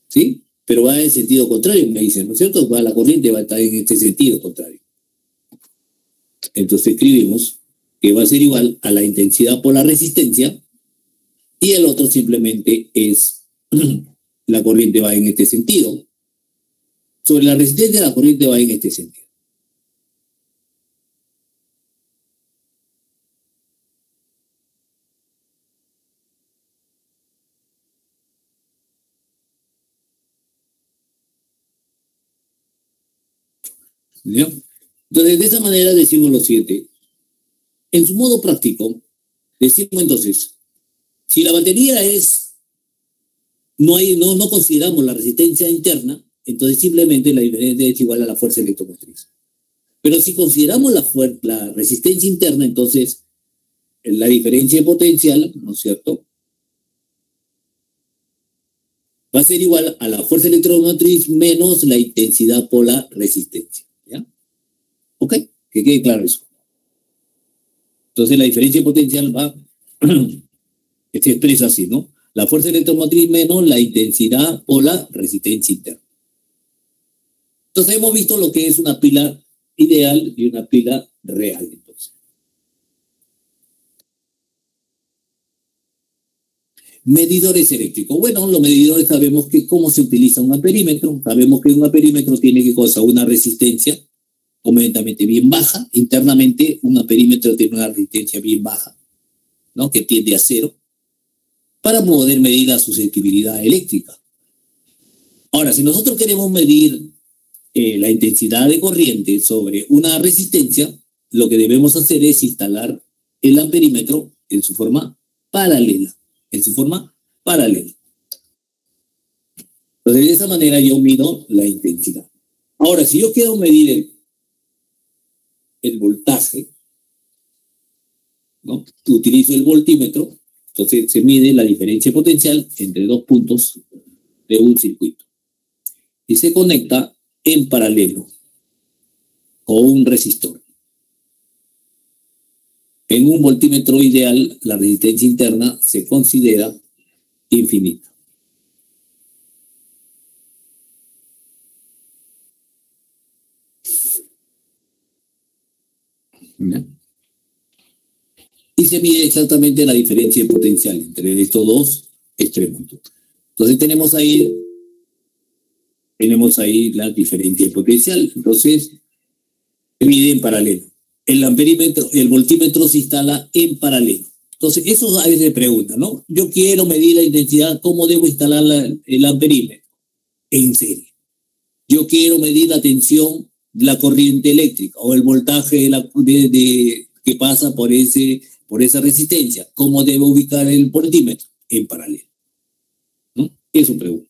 ¿sí? Pero va en sentido contrario, me dicen, ¿no es cierto? La corriente va a estar en este sentido contrario. Entonces escribimos que va a ser igual a la intensidad por la resistencia y el otro simplemente es la corriente va en este sentido. Sobre la resistencia la corriente va en este sentido. ¿Ya? Entonces, de esa manera decimos lo siguiente. En su modo práctico, decimos entonces, si la batería no consideramos la resistencia interna, entonces simplemente la diferencia es igual a la fuerza electromotriz. Pero si consideramos la resistencia interna, entonces la diferencia potencial, ¿no es cierto?, va a ser igual a la fuerza electromotriz menos la intensidad por la resistencia. ¿Ya? ¿Ok? Que quede claro eso. Entonces la diferencia potencial se expresa así, ¿no? La fuerza electromotriz menos la intensidad por la resistencia interna. Entonces hemos visto lo que es una pila ideal y una pila real. Entonces, medidores eléctricos. Bueno, los medidores sabemos que cómo se utiliza un amperímetro. Sabemos que un amperímetro tiene que cosa una resistencia completamente bien baja. Internamente, un amperímetro tiene una resistencia bien baja, ¿no? Que tiende a 0, para poder medir la susceptibilidad eléctrica. Ahora, si nosotros queremos medir la intensidad de corriente sobre una resistencia, lo que debemos hacer es instalar el amperímetro en su forma paralela. Entonces, de esa manera yo mido la intensidad. Ahora, si yo quiero medir el voltaje, ¿no? Utilizo el voltímetro, entonces se mide la diferencia potencial entre dos puntos de un circuito y se conecta en paralelo con un resistor. En un voltímetro ideal, la resistencia interna se considera infinita. Y se mide exactamente la diferencia potencial entre estos dos extremos. Entonces tenemos ahí la diferencia potencial. Entonces se mide en paralelo. El voltímetro se instala en paralelo. Entonces, eso a veces se pregunta, ¿no? Yo quiero medir la intensidad, ¿cómo debo instalar el amperímetro? En serie. Yo quiero medir la tensión de la corriente eléctrica o el voltaje que pasa por esa resistencia. ¿Cómo debo ubicar el voltímetro? En paralelo, ¿no? Eso pregunta.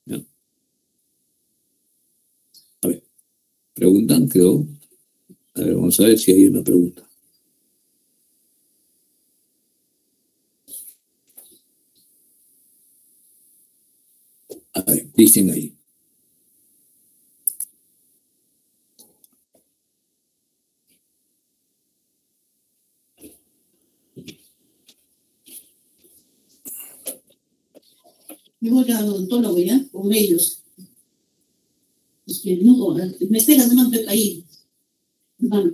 ¿No? A ver, preguntan, creo. A ver, vamos a ver si hay una pregunta. A ver, dicen ahí. Yo voy al odontólogo ya, con ellos. Es que no, me esperan, no me han caído. Hermano.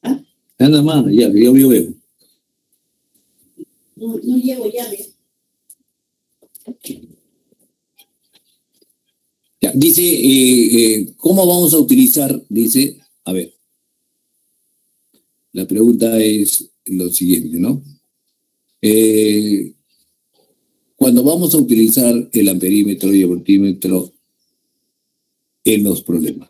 ¿Ah? Nada más, ya, yo veo. No llevo llave. Ya, dice, ¿cómo vamos a utilizar? Dice, a ver, la pregunta es lo siguiente, ¿no? Cuando vamos a utilizar el amperímetro y el voltímetro en los problemas.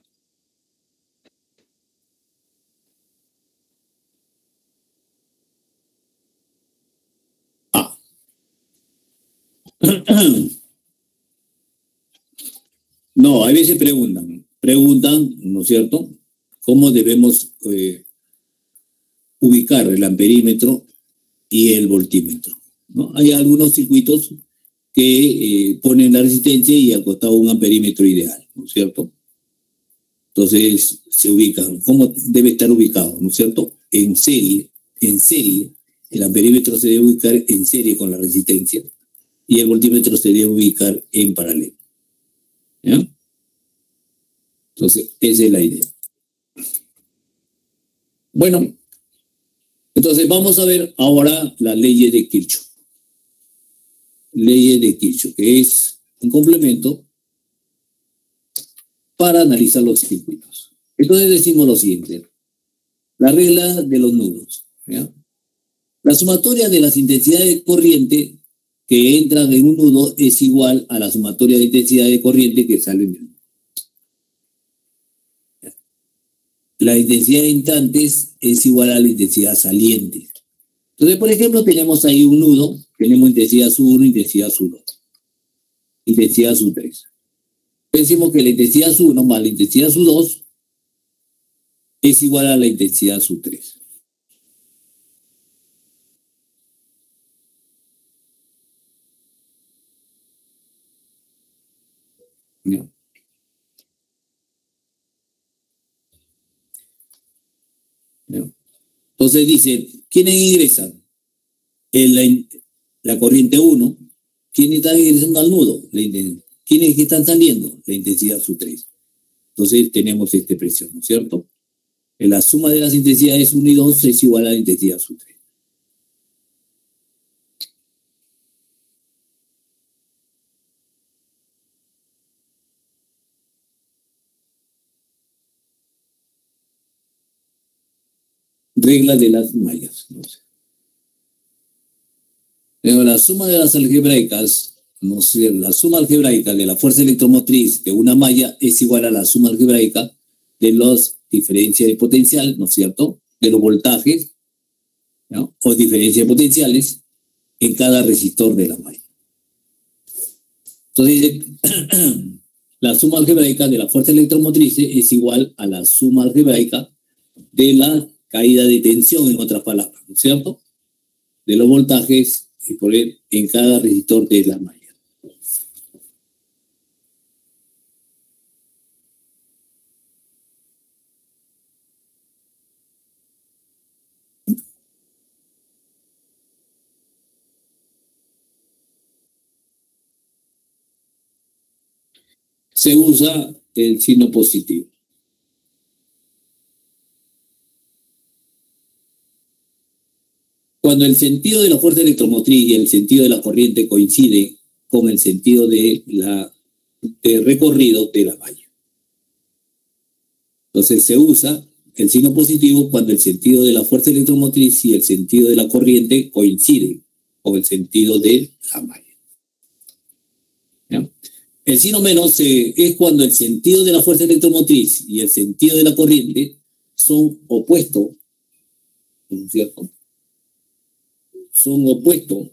No, a veces preguntan, ¿no es cierto?, cómo debemos ubicar el amperímetro y el voltímetro, ¿no? Hay algunos circuitos que ponen la resistencia y al costado un amperímetro ideal, ¿no es cierto? Entonces se ubican. ¿Cómo debe estar ubicado, no es cierto? En serie, el amperímetro se debe ubicar en serie con la resistencia y el voltímetro se debe ubicar en paralelo. ¿Ya? Entonces, esa es la idea. Bueno, entonces vamos a ver ahora la ley de Kirchhoff. Ley de Kirchhoff, que es un complemento para analizar los circuitos. Entonces decimos lo siguiente. La regla de los nudos. ¿Ya? La sumatoria de las intensidades de corriente que entran en un nudo es igual a la sumatoria de intensidad de corriente que salen del nudo. La intensidad de entrantes es igual a la intensidad saliente. Entonces, por ejemplo, tenemos ahí un nudo, tenemos intensidad sub 1, intensidad sub 2, intensidad sub 3. Decimos que la intensidad sub 1 más la intensidad sub 2 es igual a la intensidad sub 3. ¿No? ¿No? Entonces dice, ¿quiénes ingresan? La corriente 1. ¿Quiénes están ingresando al nudo? ¿Quiénes están saliendo? La intensidad sub 3. Entonces tenemos esta expresión, ¿no es cierto? La suma de las intensidades 1 y 2 es igual a la intensidad sub 3. Regla de las mallas. No sé. Pero la suma de las algebraicas, no sé, la suma algebraica de la fuerza electromotriz de una malla es igual a la suma algebraica de las diferencias de potencial, ¿no es cierto? De los voltajes, ¿no? O diferencias de potenciales en cada resistor de la malla. Entonces, la suma algebraica de la fuerza electromotriz es igual a la suma algebraica de la caída de tensión, en otras palabras, ¿no es cierto? De los voltajes y por él en cada resistor de la malla. Se usa el signo positivo. Cuando el sentido de la fuerza electromotriz y el sentido de la corriente coincide con el sentido de recorrido de la malla. Entonces se usa el signo positivo cuando el sentido de la fuerza electromotriz y el sentido de la corriente coinciden con el sentido de la malla. ¿Ya? El signo menos es cuando el sentido de la fuerza electromotriz y el sentido de la corriente son opuestos, ¿no es cierto? Son opuestos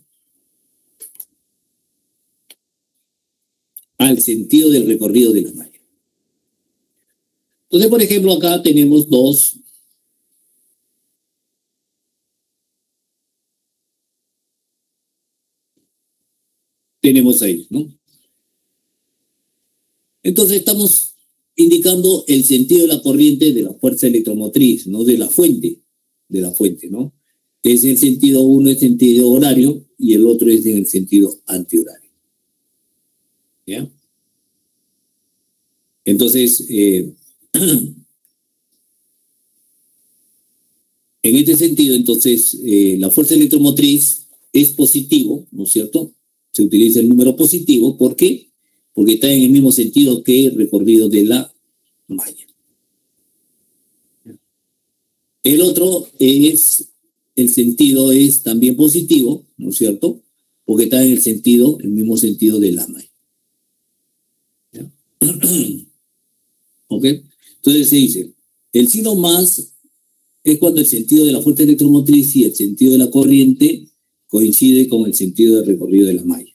al sentido del recorrido de la malla. Entonces, por ejemplo, acá tenemos dos. Tenemos ahí, ¿no? Entonces estamos indicando el sentido de la corriente de la fuerza electromotriz, ¿no? De la fuente, ¿no? Es el sentido, uno es sentido horario y el otro es en el sentido antihorario. ¿Ya? Entonces, en este sentido, entonces, la fuerza electromotriz es positivo, ¿no es cierto? Se utiliza el número positivo, ¿por qué? Porque está en el mismo sentido que el recorrido de la malla. El otro es, el sentido es también positivo, ¿no es cierto? Porque está en el mismo sentido de la malla. ¿Ya? ¿Ok? Entonces se dice, el signo más es cuando el sentido de la fuerza electromotriz y el sentido de la corriente coincide con el sentido del recorrido de la malla.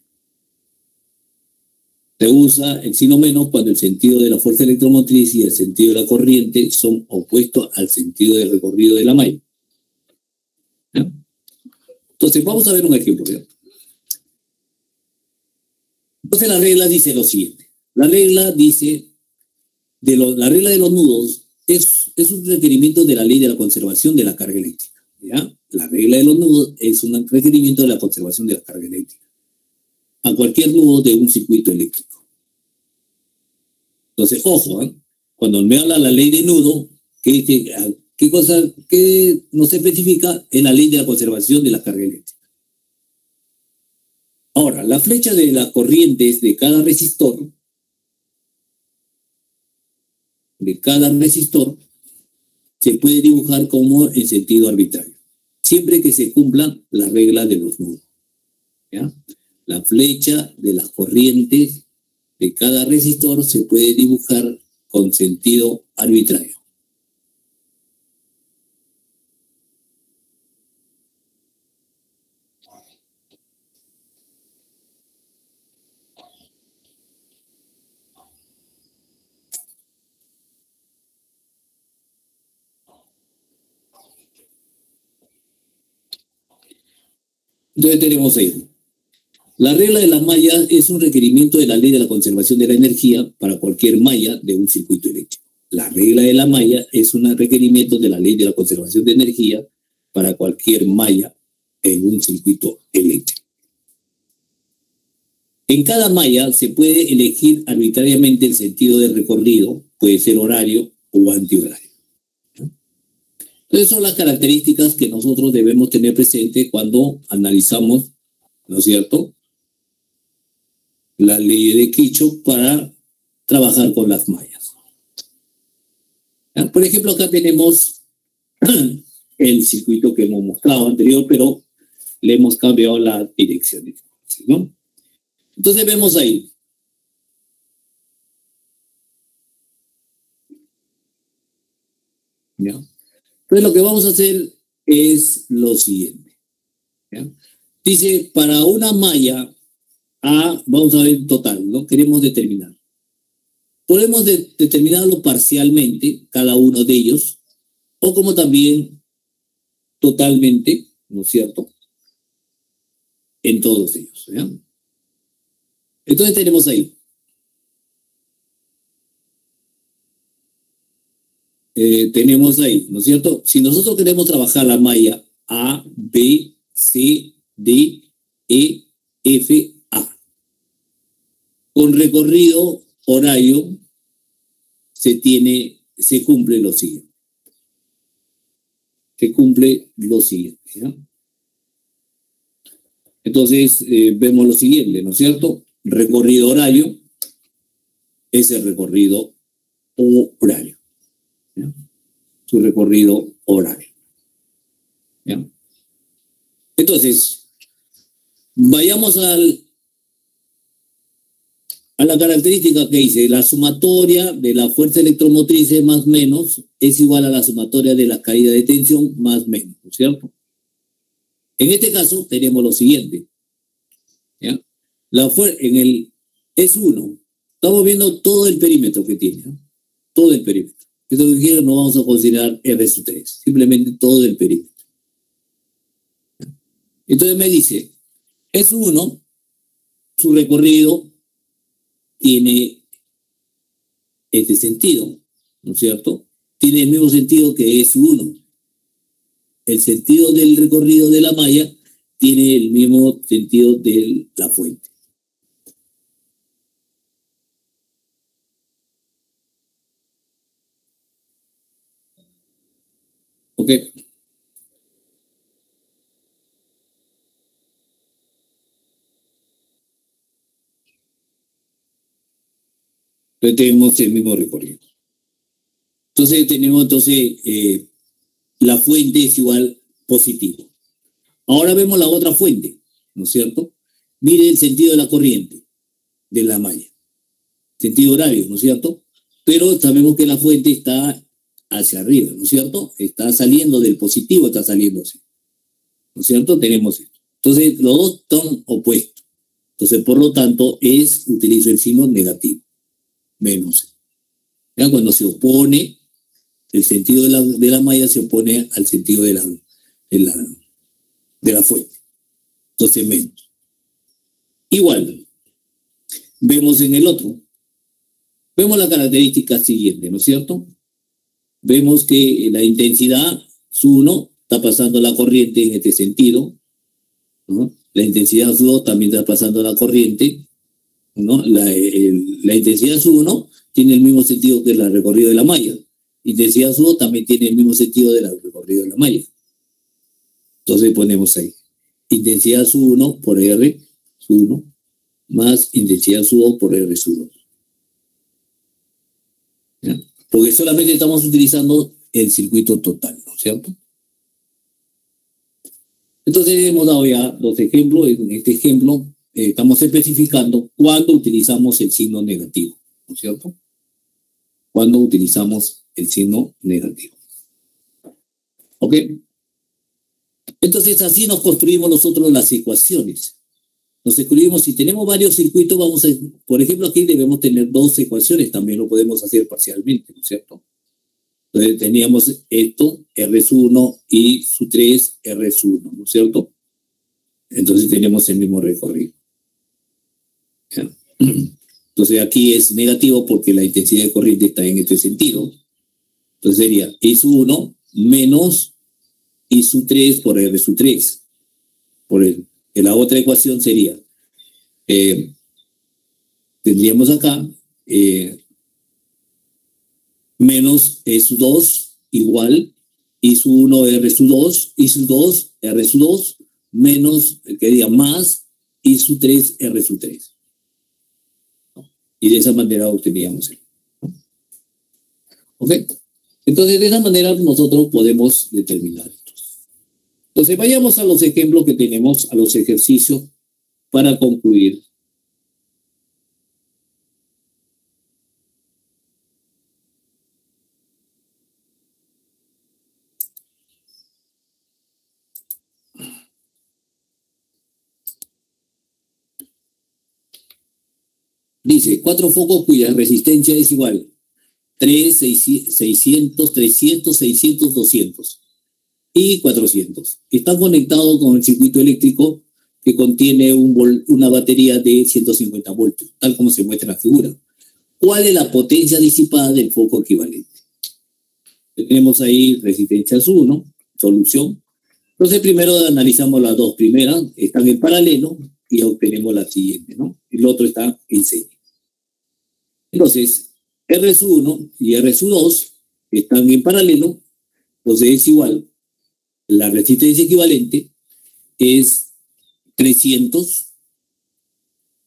Se usa el signo menos cuando el sentido de la fuerza electromotriz y el sentido de la corriente son opuestos al sentido del recorrido de la malla. ¿Ya? Entonces, vamos a ver un ejemplo. ¿Ya? Entonces, la regla dice lo siguiente. La regla dice, la regla de los nudos es un requerimiento de la ley de la conservación de la carga eléctrica. ¿Ya? La regla de los nudos es un requerimiento de la conservación de la carga eléctrica a cualquier nudo de un circuito eléctrico. Entonces, ojo, ¿eh? Cuando me habla la ley de nudo, ¿qué cosa que nos especifica? En la ley de la conservación de la carga eléctrica. Ahora, la flecha de las corrientes de cada resistor, se puede dibujar como en sentido arbitrario, siempre que se cumplan las reglas de los nudos. ¿Ya? La flecha de las corrientes de cada resistor se puede dibujar con sentido arbitrario. Entonces tenemos ahí. La regla de las mallas es un requerimiento de la ley de la conservación de la energía para cualquier malla de un circuito eléctrico. La regla de la malla es un requerimiento de la ley de la conservación de energía para cualquier malla en un circuito eléctrico. En cada malla se puede elegir arbitrariamente el sentido de recorrido, puede ser horario o antihorario. Entonces son las características que nosotros debemos tener presente cuando analizamos, ¿no es cierto?, la ley de Kirchhoff para trabajar con las mallas. ¿Ya? Por ejemplo, acá tenemos el circuito que hemos mostrado anterior, pero le hemos cambiado la dirección, ¿no? Entonces vemos ahí. ¿Ya? Entonces lo que vamos a hacer es lo siguiente. ¿Ya? Dice, para una malla A, vamos a ver total, ¿no? Queremos determinar. Podemos determinarlo parcialmente, cada uno de ellos, o como también totalmente, ¿no es cierto?, en todos ellos. ¿Ya? Entonces tenemos ahí. Tenemos ahí, ¿no es cierto? Si nosotros queremos trabajar la malla A, B, C, D, E, F, A, con recorrido horario se cumple lo siguiente. Se cumple lo siguiente, ¿ya? Entonces vemos lo siguiente, ¿no es cierto? Recorrido horario es el recorrido horario. ¿Ya? Su recorrido horario. ¿Ya? Entonces, vayamos a la característica que dice, la sumatoria de la fuerza electromotriz más menos es igual a la sumatoria de la caída de tensión más menos, ¿no es cierto? En este caso tenemos lo siguiente. ¿Ya? En el S1 estamos viendo todo el perímetro que tiene, ¿no? Todo el perímetro. Esto que quiero no vamos a considerar R sub 3, simplemente todo el perímetro. Entonces me dice, S1, su recorrido tiene este sentido, ¿no es cierto? Tiene el mismo sentido que S1. El sentido del recorrido de la malla tiene el mismo sentido de la fuente. ¿Ok? Entonces tenemos el mismo recorrido. Entonces tenemos la fuente es igual positivo. Ahora vemos la otra fuente, ¿no es cierto? Mire el sentido de la corriente de la malla. Sentido horario, ¿no es cierto? Pero sabemos que la fuente está hacia arriba, ¿no es cierto? Está saliendo del positivo, está saliendo así. ¿No es cierto? Tenemos esto. Entonces, los dos son opuestos. Entonces, por lo tanto, utilizo el signo negativo. Menos. ¿Ya? Cuando se opone, el sentido de la malla se opone al sentido de la fuente. Entonces, menos. Igual, vemos en el otro. Vemos la característica siguiente, ¿no es cierto? Vemos que la intensidad S1 está pasando la corriente en este sentido, ¿no? La intensidad S2 también está pasando la corriente, ¿no? La intensidad S1 tiene el mismo sentido que el recorrido de la malla. Intensidad S2 también tiene el mismo sentido del recorrido de la malla. Entonces ponemos ahí. Intensidad S1 por R S1 más intensidad S2 por R S2. ¿Ya? Porque solamente estamos utilizando el circuito total, ¿no es cierto? Entonces hemos dado ya dos ejemplos. En este ejemplo estamos especificando cuándo utilizamos el signo negativo, ¿no es cierto? Cuándo utilizamos el signo negativo. ¿Ok? Entonces así nos construimos nosotros las ecuaciones. Nos escribimos, si tenemos varios circuitos, por ejemplo, aquí debemos tener dos ecuaciones, también lo podemos hacer parcialmente, ¿no es cierto? Entonces teníamos esto, R1 y su 3, R1, ¿no es cierto? Entonces tenemos el mismo recorrido. ¿Ya? Entonces aquí es negativo porque la intensidad de corriente está en este sentido. Entonces sería I1 menos I3 por R3. La otra ecuación sería tendríamos acá menos E sub 2 igual I sub 1 R sub 2, I sub 2 R sub 2 menos, que diga, más I sub 3 R sub 3. Y de esa manera obteníamos E. ¿Ok? Entonces, de esa manera nosotros podemos determinar esto. Entonces, vayamos a los ejemplos que tenemos, a los ejercicios para concluir. Dice, 4 focos cuya resistencia es igual 3, 600, 300, 600, 200 y 400. Están conectados con el circuito eléctrico que contiene una batería de 150 voltios, tal como se muestra en la figura. ¿Cuál es la potencia disipada del foco equivalente? Tenemos ahí resistencia sub 1, solución. Entonces primero analizamos las dos primeras, están en paralelo y obtenemos la siguiente, ¿no? El otro está en serie. Entonces, R sub 1 y R sub 2 están en paralelo, entonces es igual. La resistencia equivalente es 300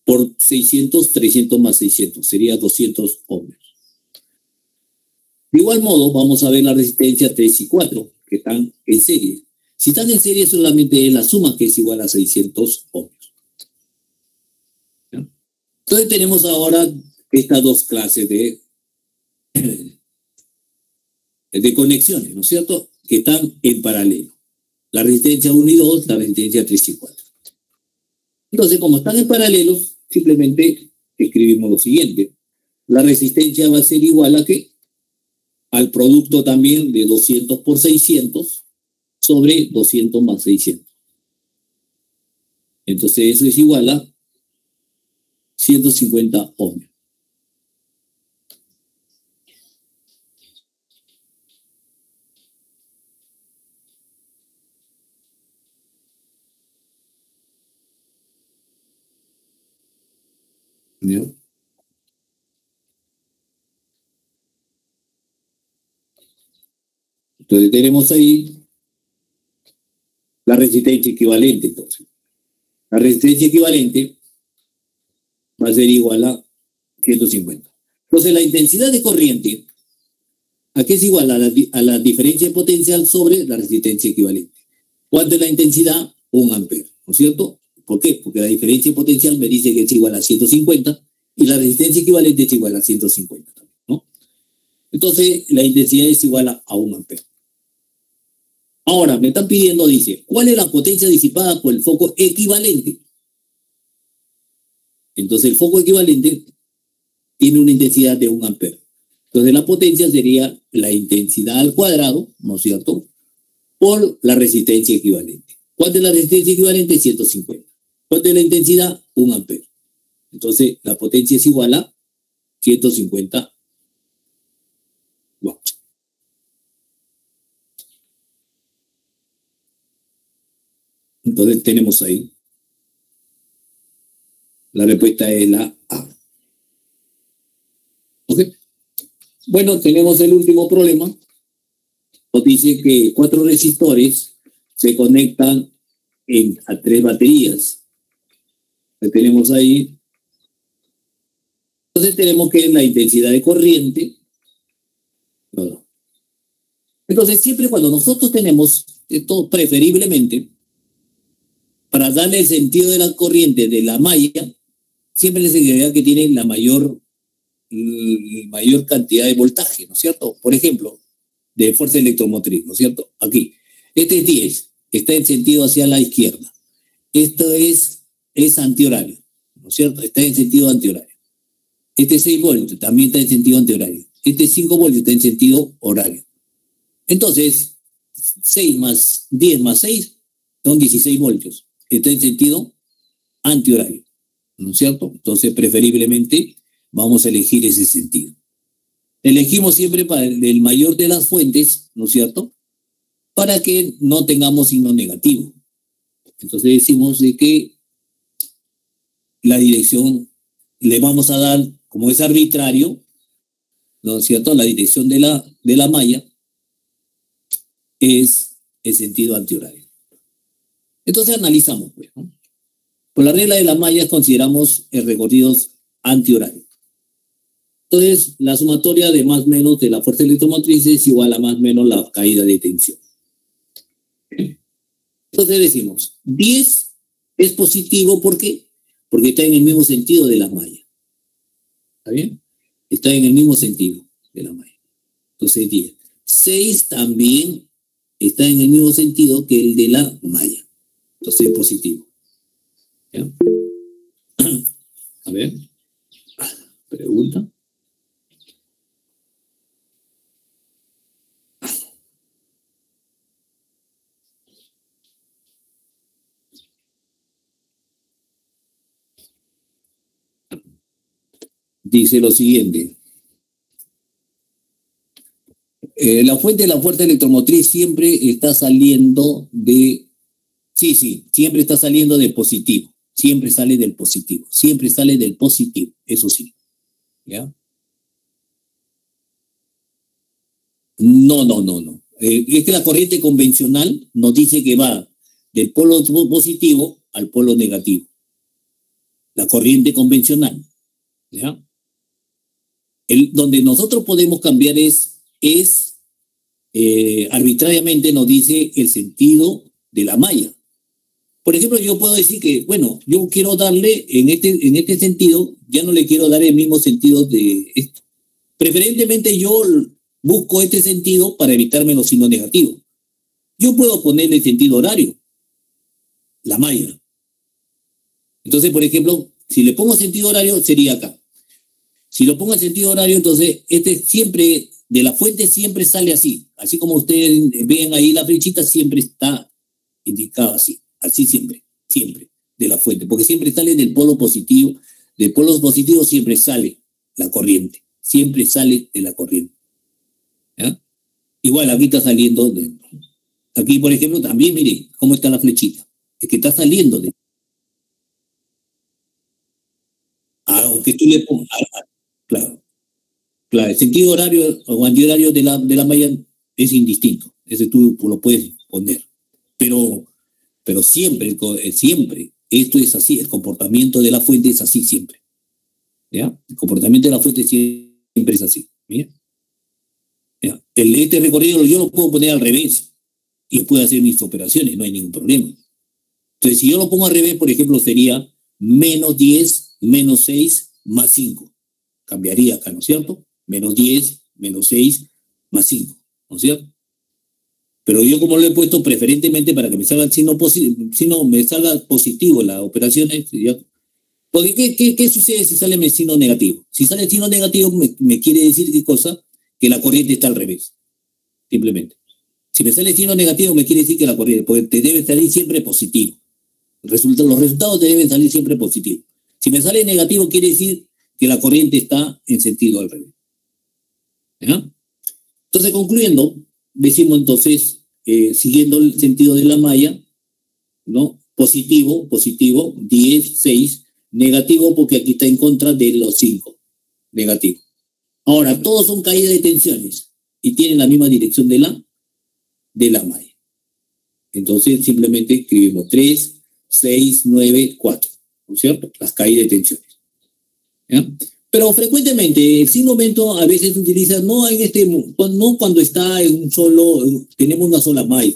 por 600, 300 más 600, sería 200 ohmios. De igual modo, vamos a ver la resistencia 3 y 4, que están en serie. Si están en serie, solamente es la suma, que es igual a 600 ohmios. ¿Ya? Entonces tenemos ahora estas dos clases de conexiones, ¿no es cierto?, que están en paralelo. La resistencia 1 y 2, la resistencia 3 y 4. Entonces, como están en paralelo, simplemente escribimos lo siguiente. La resistencia va a ser igual a ¿qué? Al producto también de 200 por 600 sobre 200 más 600. Entonces, eso es igual a 150 ohmios. ¿Ya? Entonces tenemos ahí la resistencia equivalente. Entonces, la resistencia equivalente va a ser igual a 150. Entonces, la intensidad de corriente, ¿a qué es igual? A la diferencia de potencial sobre la resistencia equivalente. ¿Cuánto es la intensidad? 1 ampere, ¿no es cierto? ¿Por qué? Porque la diferencia de potencial me dice que es igual a 150 y la resistencia equivalente es igual a 150 también, ¿no? Entonces, la intensidad es igual a 1 ampere. Ahora, me están pidiendo, dice, ¿cuál es la potencia disipada por el foco equivalente? Entonces, el foco equivalente tiene una intensidad de 1 ampere. Entonces, la potencia sería la intensidad al cuadrado, ¿no es cierto?, por la resistencia equivalente. ¿Cuánto es la resistencia equivalente? 150. ¿Cuánto es la intensidad? 1 ampere. Entonces, la potencia es igual a 150 watts. Entonces, tenemos ahí. La respuesta es la A. ¿Ok? Bueno, tenemos el último problema. Nos dice que 4 resistores se conectan a 3 baterías. Que tenemos ahí. Entonces tenemos que la intensidad de corriente. No. Entonces siempre cuando nosotros tenemos esto, preferiblemente, para darle el sentido de la corriente de la malla, siempre les diría que tiene la mayor cantidad de voltaje, ¿no es cierto? Por ejemplo, de fuerza electromotriz, ¿no es cierto? Aquí, este es 10, está en sentido hacia la izquierda. Esto es antihorario, ¿no es cierto? Está en sentido antihorario. Este 6 voltios también está en sentido antihorario. Este 5 voltios está en sentido horario. Entonces, 6 más 10 más 6 son 16 voltios. Está en sentido antihorario, ¿no es cierto? Entonces, preferiblemente, vamos a elegir ese sentido. Elegimos siempre para el mayor de las fuentes, ¿no es cierto?, para que no tengamos signo negativo. Entonces decimos de que la dirección le vamos a dar, como es arbitrario, ¿no es cierto? La dirección de la malla es el sentido antihorario. Entonces analizamos, pues, ¿no? Por la regla de las mallas consideramos el recorrido antihorario. Entonces, la sumatoria de más menos de la fuerza electromotriz es igual a más menos la caída de tensión. Entonces decimos, 10 es positivo, ¿por qué? Porque está en el mismo sentido de la malla. ¿Está bien? Está en el mismo sentido de la malla. Entonces 10. 6 también está en el mismo sentido que el de la malla. Entonces es positivo. ¿Ya? A ver. Pregunta. Dice lo siguiente. La fuente de la fuerza electromotriz siempre está saliendo de... Sí, siempre está saliendo del positivo. Siempre sale del positivo. Siempre sale del positivo. Eso sí. ¿Ya? No. Es que la corriente convencional nos dice que va del polo positivo al polo negativo. La corriente convencional. ¿Ya? Donde nosotros podemos cambiar es arbitrariamente nos dice el sentido de la malla. Por ejemplo, yo puedo decir que, bueno, yo quiero darle en este sentido, ya no le quiero dar el mismo sentido de esto. Preferentemente yo busco este sentido para evitarme los signos negativos. Yo puedo ponerle el sentido horario, la malla. Entonces, por ejemplo, si le pongo sentido horario, sería acá. Si lo pongo en sentido horario, entonces siempre, de la fuente siempre sale así. Así como ustedes ven ahí la flechita, siempre está indicado así. Así siempre, de la fuente. Porque siempre sale del polo positivo. Del polo positivo siempre sale la corriente. Siempre sale de la corriente. ¿Ya? Igual aquí está saliendo aquí, por ejemplo, también, miren cómo está la flechita. Es que está saliendo de... Aunque tú le pongas... Claro, el sentido horario o antihorario de la malla es indistinto. Ese tú lo puedes poner. Pero siempre, esto es así. El comportamiento de la fuente es así siempre. ¿Ya? El comportamiento de la fuente siempre es así. ¿Ya? ¿Ya? Este recorrido yo lo puedo poner al revés y puedo hacer mis operaciones, no hay ningún problema. Entonces, si yo lo pongo al revés, por ejemplo, sería menos 10, menos 6, más 5. Cambiaría acá, ¿no es cierto? Menos 10, menos 6, más 5, ¿no es cierto? Pero yo como lo he puesto preferentemente para que me salga el signo me salga positivo la operación, ¿ya? Porque ¿qué sucede si sale el signo negativo? Si sale el signo negativo me quiere decir ¿qué cosa? Que la corriente está al revés, simplemente. Si me sale el signo negativo me quiere decir que la corriente, porque te debe salir siempre positivo. Los resultados te deben salir siempre positivos. Si me sale negativo quiere decir que la corriente está en sentido al revés. ¿Ya? Entonces, concluyendo, decimos entonces, siguiendo el sentido de la malla, ¿no? Positivo, 10, 6, negativo porque aquí está en contra de los 5, negativo. Ahora, todos son caídas de tensiones y tienen la misma dirección de la malla. Entonces, simplemente escribimos 3, 6, 9, 4, ¿no es cierto? Las caídas de tensiones. ¿Ya? Pero frecuentemente el signo aumento a veces se utiliza no cuando está en tenemos una sola malla.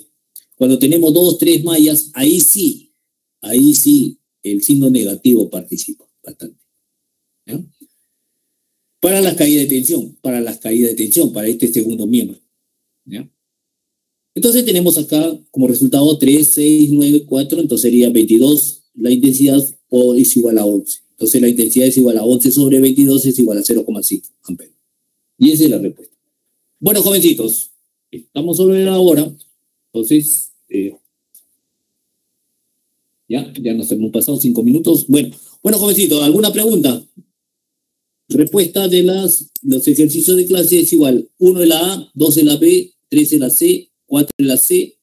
Cuando tenemos 2, 3 mallas, ahí sí el signo negativo participa bastante. ¿Ya? Para las caídas de tensión, para este segundo miembro. ¿Ya? Entonces tenemos acá como resultado 3, 6, 9, 4, entonces sería 22, la intensidad es igual a 11. Entonces la intensidad es igual a 11 sobre 22 es igual a 0,5 amperes. Y esa es la respuesta. Bueno, jovencitos, estamos sobre la hora. Entonces, ya nos hemos pasado 5 minutos. Bueno, jovencitos, ¿alguna pregunta? Respuesta de los ejercicios de clase es igual. 1 en la A, 2 en la B, 3 en la C, 4 en la C,